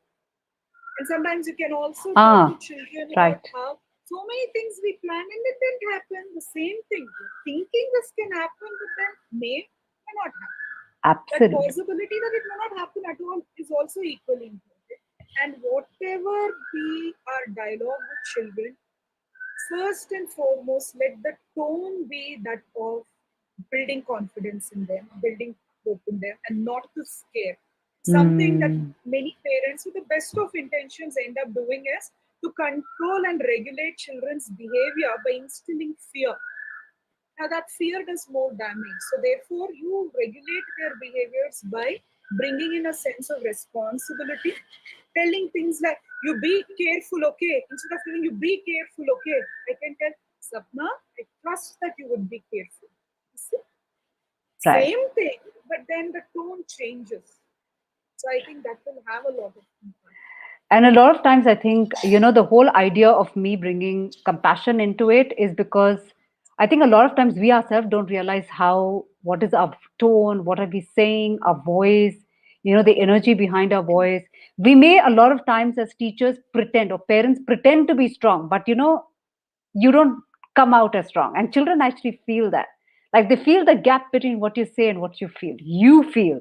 And sometimes you can also talk to Ah, children about right. how so many things we plan and it didn't happen. The same thing. You're thinking this can happen, but then may not happen. That Absolutely. possibility that it may not happen at all is also equally important. And whatever be our dialogue with children, first and foremost, let the tone be that of building confidence in them, building hope in them, and not to scare. Something that Hmm. many parents, with the best of intentions, end up doing is to control and regulate children's behavior by instilling fear. Now, that fear does more damage. So, therefore, you regulate their behaviors by bringing in a sense of responsibility, telling things like, you be careful, okay? Instead of telling you be careful, okay? I can tell, Sapna, I trust that you would be careful. You see? Right. Same thing, but then the tone changes. So, I think that will have a lot of impact. And a lot of times, I think, the whole idea of me bringing compassion into it is because I think a lot of times we ourselves don't realize what is our tone, what are we saying, our voice, the energy behind our voice. We may, a lot of times, as teachers, pretend or parents pretend to be strong, but you don't come out as strong. And children actually feel that. Like they feel the gap between what you say and what you feel. You feel.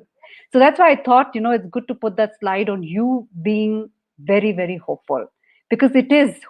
So that's why I thought, it's good to put that slide on you being very, very hopeful. Because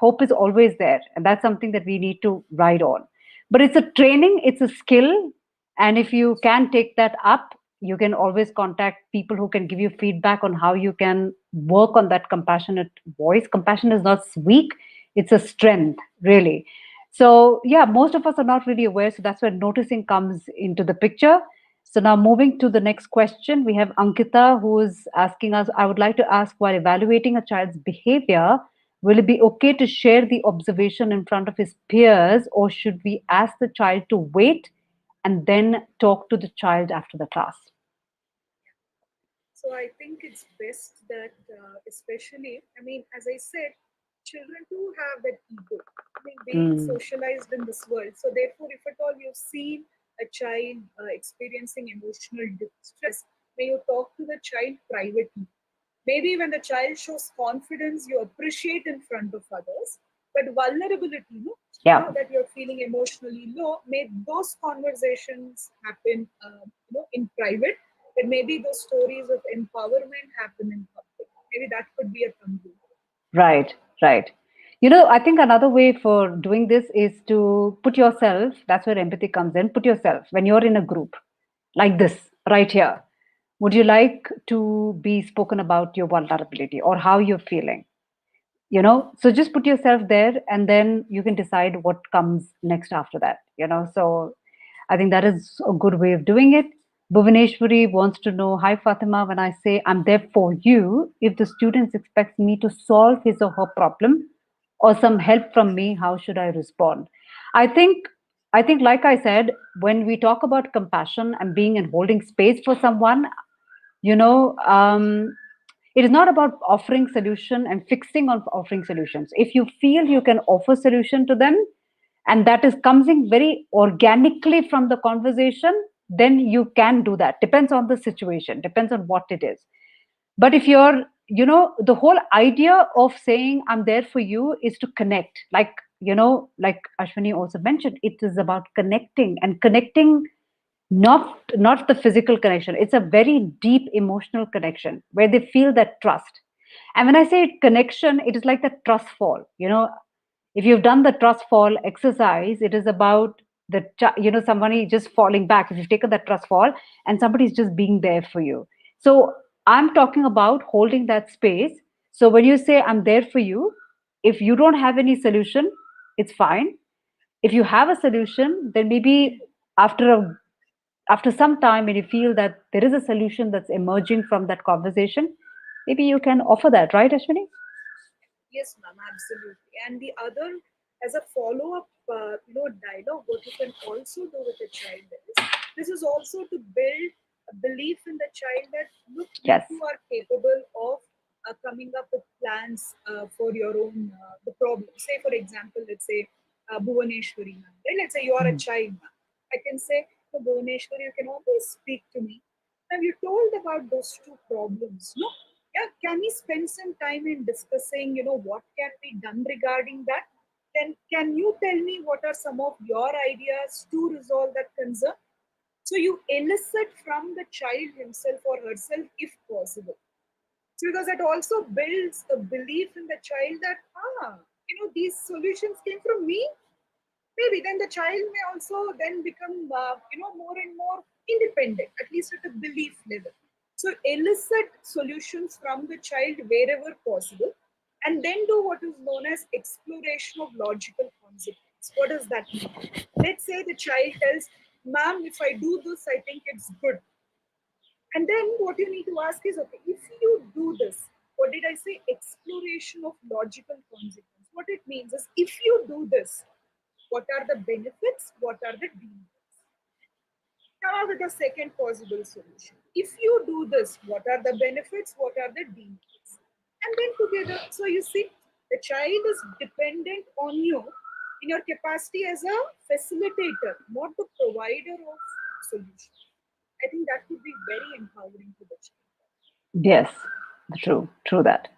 hope is always there. And that's something that we need to ride on. But it's a training, it's a skill. And if you can take that up, you can always contact people who can give you feedback on how you can work on that compassionate voice. Compassion is not weak, it's a strength, really. So, yeah, most of us are not really aware. So that's where noticing comes into the picture. So, now moving to the next question, we have Ankita who is asking us, I would like to ask, while evaluating a child's behavior, will it be okay to share the observation in front of his peers, or should we ask the child to wait and then talk to the child after the class? So I think it's best that, especially, I mean, as I said, children do have that ego. I mean, being Mm, socialized in this world. So therefore, if at all you've seen a child experiencing emotional distress, may you talk to the child privately. Maybe when the child shows confidence, you appreciate in front of others. But vulnerability, yeah. that you're feeling emotionally low, may those conversations happen, in private. And maybe those stories of empowerment happen in public. Maybe that could be a thumb. Right, right. I think another way for doing this is to put yourself, that's where empathy comes in, put yourself when you're in a group like this right here. Would you like to be spoken about your vulnerability or how you're feeling? So just put yourself there and then you can decide what comes next after that. So I think that is a good way of doing it. Bhuvaneshwari wants to know, hi Fatima, when I say I'm there for you, if the student expects me to solve his or her problem or some help from me, how should I respond? I think I think like I said, when we talk about compassion and being and holding space for someone, you know, um, it is not about offering solution and fixing on offering solutions. If you feel you can offer solution to them, and that is coming very organically from the conversation, then you can do that. Depends on the situation, depends on what it is. But if you're, the whole idea of saying I'm there for you is to connect, like Ashwini also mentioned, it is about connecting, and connecting, not the physical connection. It's a very deep emotional connection where they feel that trust. And when I say connection, it is like the trust fall. If you've done the trust fall exercise, it is about somebody just falling back. If you've taken that trust fall and somebody's just being there for you. So I'm talking about holding that space. So when you say I'm there for you, if you don't have any solution, it's fine. If you have a solution, then maybe after a after some time, when you feel that there is a solution that's emerging from that conversation, maybe you can offer that, right, Ashwini? Yes, ma'am, absolutely. And the other, as a follow-up, dialogue, what you can also do with a child is this is also to build a belief in the child that, look, Yes. you are capable of coming up with plans for your own the problem. Say, for example, let's say Bhuvaneshwari, ma'am, right? Let's say you are a child, ma'am. I can say, "So, Bhuvaneshwari, you can always speak to me. Now, you told about those two problems. No, yeah, can we spend some time in discussing, what can be done regarding that? Can you tell me what are some of your ideas to resolve that concern?" So you elicit from the child himself or herself if possible. So because that also builds a belief in the child that, these solutions came from me. Maybe then the child may also then become, more and more independent, at least at a belief level. So elicit solutions from the child wherever possible, and then do what is known as exploration of logical consequence. What does that mean? Let's say the child tells, "Ma'am, if I do this, I think it's good." And then what you need to ask is, okay, if you do this, what did I say? Exploration of logical consequence. What it means is, if you do this, what are the benefits? What are the demerits? Come up with a second possible solution. If you do this, what are the benefits? What are the demerits? And then together, so you see, the child is dependent on you in your capacity as a facilitator, not the provider of solution. I think that would be very empowering to the child. Yes. True that.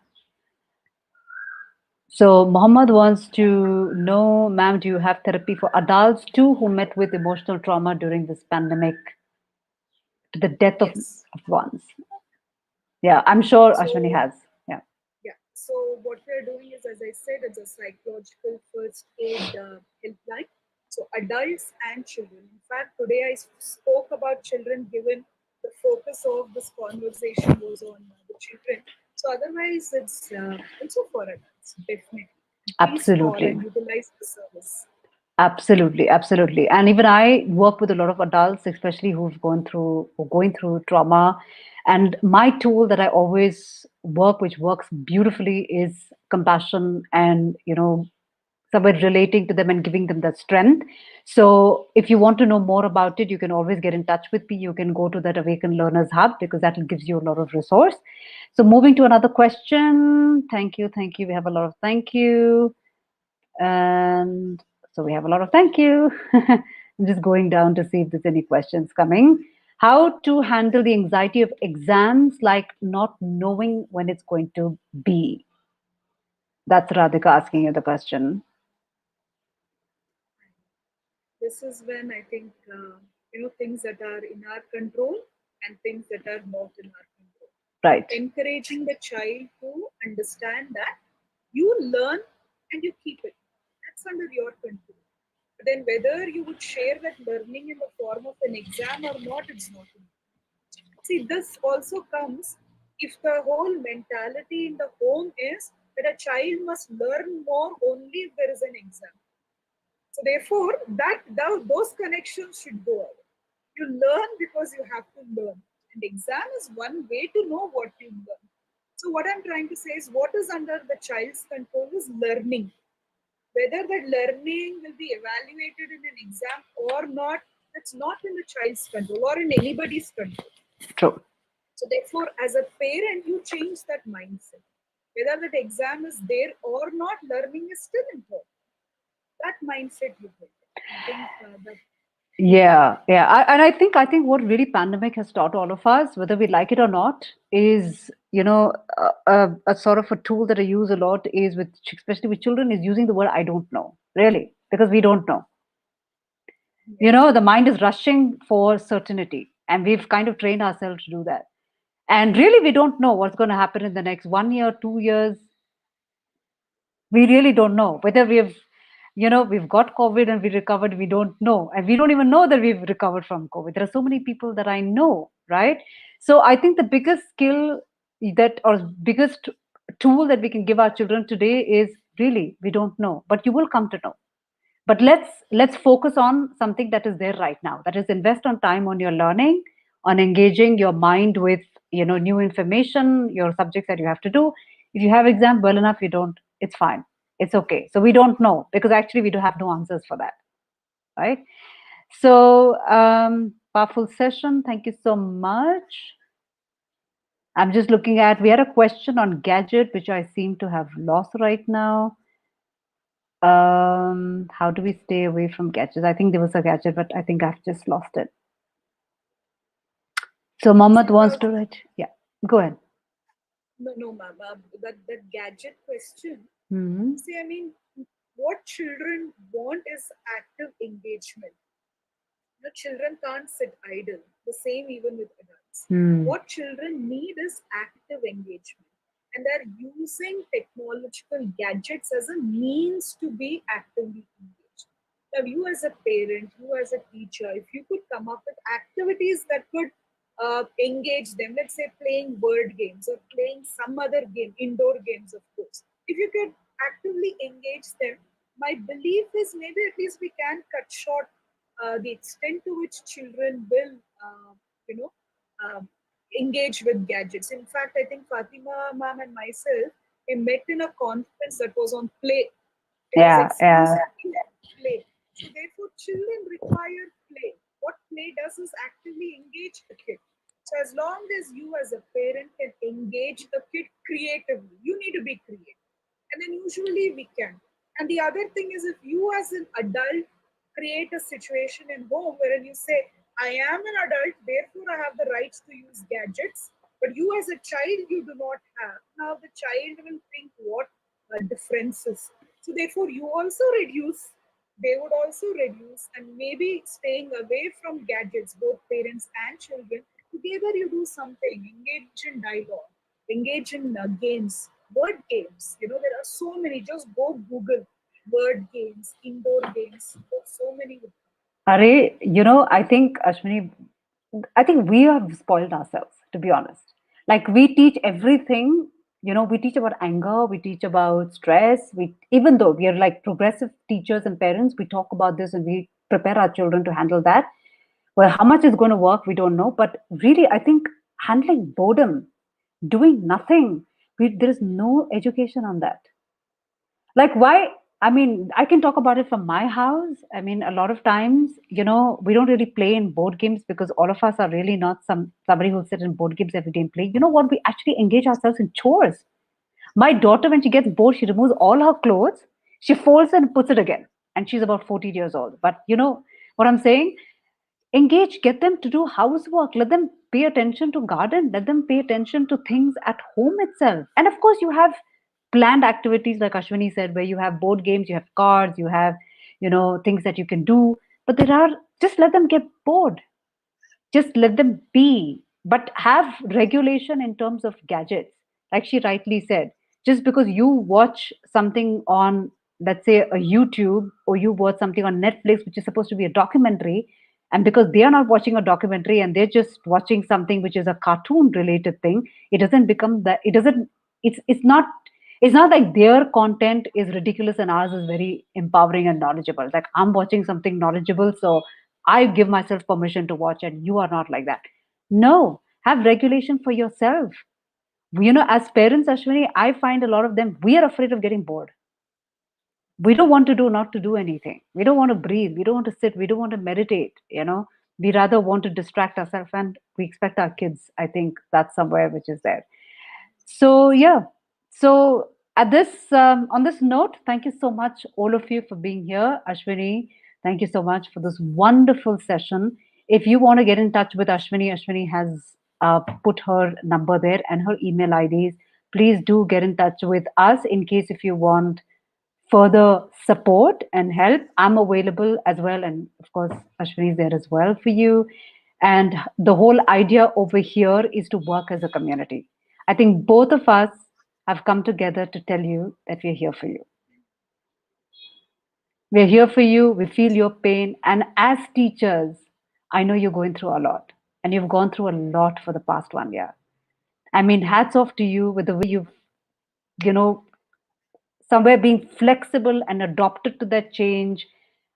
So Mohammed wants to know, ma'am, do you have therapy for adults too who met with emotional trauma during this pandemic, to the death Yes. of ones? Yeah, I'm sure Ashwini So has. Yeah. yeah. So what we're doing is, as I said, it's a psychological first aid helpline. So adults and children. In fact, today I spoke about children, given the focus of this conversation was on the children. So otherwise, it's also for adults, definitely. Please call Absolutely. and utilize the service. Absolutely. And even I work with a lot of adults, especially who've gone through or going through trauma. And my tool that I always work, which works beautifully, is compassion and, somewhere relating to them and giving them that strength. So if you want to know more about it, you can always get in touch with me. You can go to that Awaken Learners Hub because that will gives you a lot of resource. So moving to another question. Thank you. We have a lot of thank you. And so we have a lot of thank you. I'm just going down to see if there's any questions coming. How to handle the anxiety of exams, like not knowing when it's going to be? That's Radhika asking you the question. This is when I think, things that are in our control and things that are not in our control. Right. Encouraging the child to understand that you learn and you keep it. That's under your control. But then whether you would share that learning in the form of an exam or not, it's not. See, this also comes if the whole mentality in the home is that a child must learn more only if there is an exam. So therefore, those connections should go away. You learn because you have to learn, and exam is one way to know what you learn. So what I'm trying to say is, what is under the child's control is learning. Whether that learning will be evaluated in an exam or not, that's not in the child's control or in anybody's control. True. So therefore, as a parent, you change that mindset. Whether that exam is there or not, learning is still important. That mindset you build. I think that. Yeah. And I think what really pandemic has taught all of us, whether we like it or not, is a sort of a tool that I use a lot is with especially with children is using the word I don't know, really, because we don't know. The mind is rushing for certainty, and we've kind of trained ourselves to do that. And really, we don't know what's going to happen in the next 1 year, 2 years. We really don't know whether we've got COVID and we recovered. We don't know, and we don't even know that we've recovered from COVID. There are so many people that I know, right? So I think the biggest skill that or biggest tool that we can give our children today is really we don't know, but you will come to know. But let's focus on something that is there right now, that is invest on time on your learning, on engaging your mind with new information, your subjects that you have to do. If you have exam, well enough. You don't, it's fine, it's okay. So we don't know because actually we do have no answers for that, right? So Powerful session. Thank you so much. I'm just looking at, we had a question on gadget, which I seem to have lost right now. How do we stay away from gadgets? I think there was a gadget, but I think I've just lost it. So Mohammed wants to write. Yeah, go ahead. No, ma'am. That gadget question. Hmm. See, I mean, what children want is active engagement. Children can't sit idle. The same even with adults. Hmm. What children need is active engagement. And they're using technological gadgets as a means to be actively engaged. Now, you as a parent, you as a teacher, if you could come up with activities that could engage them, let's say playing word games or playing some other game, indoor games, of course. If you could actively engage them, my belief is maybe at least we can cut short the extent to which children will, you know, um, engage with gadgets. In fact, I think Fatima ma'am and myself, we met in a conference that was on play. It was Yeah, yeah. exclusively play. So therefore, children require play. What play does is actively engage the kid. So as long as you as a parent can engage the kid creatively, you need to be creative. And then usually we can. And the other thing is if you as an adult create a situation in home wherein you say, I am an adult, therefore I have the rights to use gadgets, but you as a child you do not have. Now the child will think what differences. So therefore you also reduce, they would also reduce, and maybe staying away from gadgets, both parents and children, together you do something, engage in dialogue, engage in games, word games. There are so many. Just go Google word games, indoor games. There's so many. Are, I think, Ashwini, I think we have spoiled ourselves, to be honest. Like we teach everything, we teach about anger, we teach about stress. Even though we are like progressive teachers and parents, we talk about this and we prepare our children to handle that. Well, how much is going to work, we don't know. But really, I think handling boredom, doing nothing, there is no education on that. Like why? I mean, I can talk about it from my house. I mean, a lot of times, we don't really play in board games because all of us are really not somebody who'll sit in board games every day and play. You know what? We actually engage ourselves in chores. My daughter, when she gets bored, she removes all her clothes, she folds and puts it again, and she's about 14 years old. But you know what I'm saying? Engage, get them to do housework, let them pay attention to garden, let them pay attention to things at home itself. And of course you have planned activities like Ashwini said, where you have board games, you have cards, you have things that you can do. But there are, just let them get bored, just let them be, but have regulation in terms of gadgets. Like she rightly said, just because you watch something on, let's say, a YouTube, or you watch something on Netflix which is supposed to be a documentary, and because they are not watching a documentary and they're just watching something which is a cartoon related thing, it doesn't become that, it doesn't, it's not like their content is ridiculous and ours is very empowering and knowledgeable. Like I'm watching something knowledgeable, so I give myself permission to watch, and you are not like that. No, have regulation for yourself. As parents, Ashwini, I find a lot of them, we are afraid of getting bored. We don't want to do not to do anything. We don't want to breathe. We don't want to sit. We don't want to meditate. We rather want to distract ourselves, and we expect our kids. I think that's somewhere which is there. So yeah. So at this on this note, thank you so much, all of you, for being here. Ashwini, thank you so much for this wonderful session. If you want to get in touch with Ashwini, Ashwini has put her number there and her email IDs. Please do get in touch with us in case if you want further support and help. I'm available as well, and of course, Ashwini is there as well for you. And the whole idea over here is to work as a community. I think both of us have come together to tell you that we're here for you. We're here for you. We feel your pain. And as teachers, I know you're going through a lot. And you've gone through a lot for the past 1 year. I mean, hats off to you with the way you've, you know, somewhere being flexible and adopted to that change.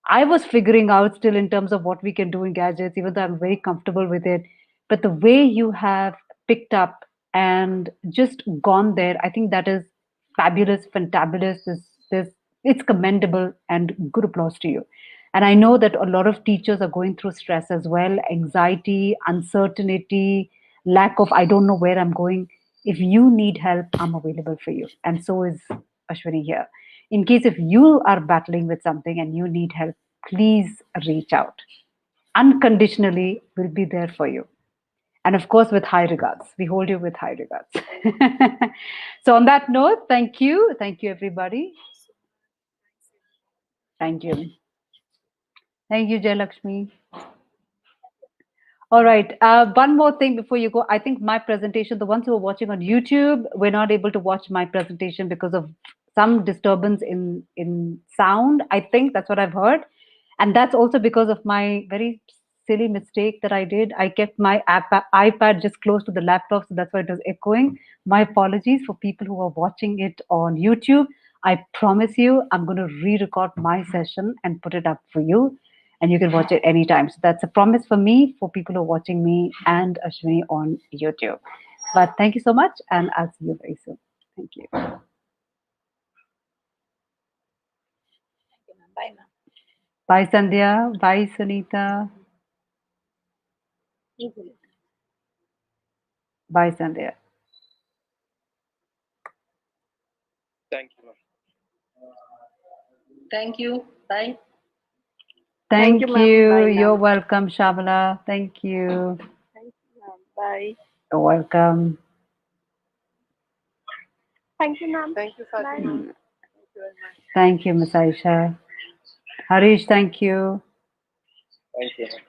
I was figuring out still in terms of what we can do in gadgets, even though I'm very comfortable with it. But the way you have picked up and just gone there, I think that is fabulous, fantabulous. It's commendable, and good applause to you. And I know that a lot of teachers are going through stress as well, anxiety, uncertainty, lack of, I don't know where I'm going. If you need help, I'm available for you. And so is Ashwini here. In case if you are battling with something and you need help, please reach out. Unconditionally, we'll be there for you. And of course, with high regards. We hold you with high regards. So on that note, thank you. Thank you, everybody. Thank you. Thank you, Jayalakshmi. All right. One more thing before you go. I think my presentation, the ones who are watching on YouTube, we're not able to watch my presentation because of some disturbance in sound. I think that's what I've heard. And that's also because of my very silly mistake that I did. I kept my iPad just close to the laptop, so that's why it was echoing. My apologies for people who are watching it on YouTube. I promise you, I'm going to re-record my session and put it up for you, and you can watch it anytime. So that's a promise for me, for people who are watching me and Ashwini on YouTube. But thank you so much, and I'll see you very soon. Thank you. Bye, ma'am. Bye, Sandhya. Bye, Sunita. Bye, Sandhya. Thank you, ma'am. Thank you. Bye. Thank you, ma'am. you. Bye, You're ma'am. welcome, Shamala. Thank you. Thank you, ma'am. Bye. You're welcome. Thank you, ma'am. Thank you, Fatima. Thank you very much. Thank you, Miss Aisha. Harish, thank you. Thank you, ma'am.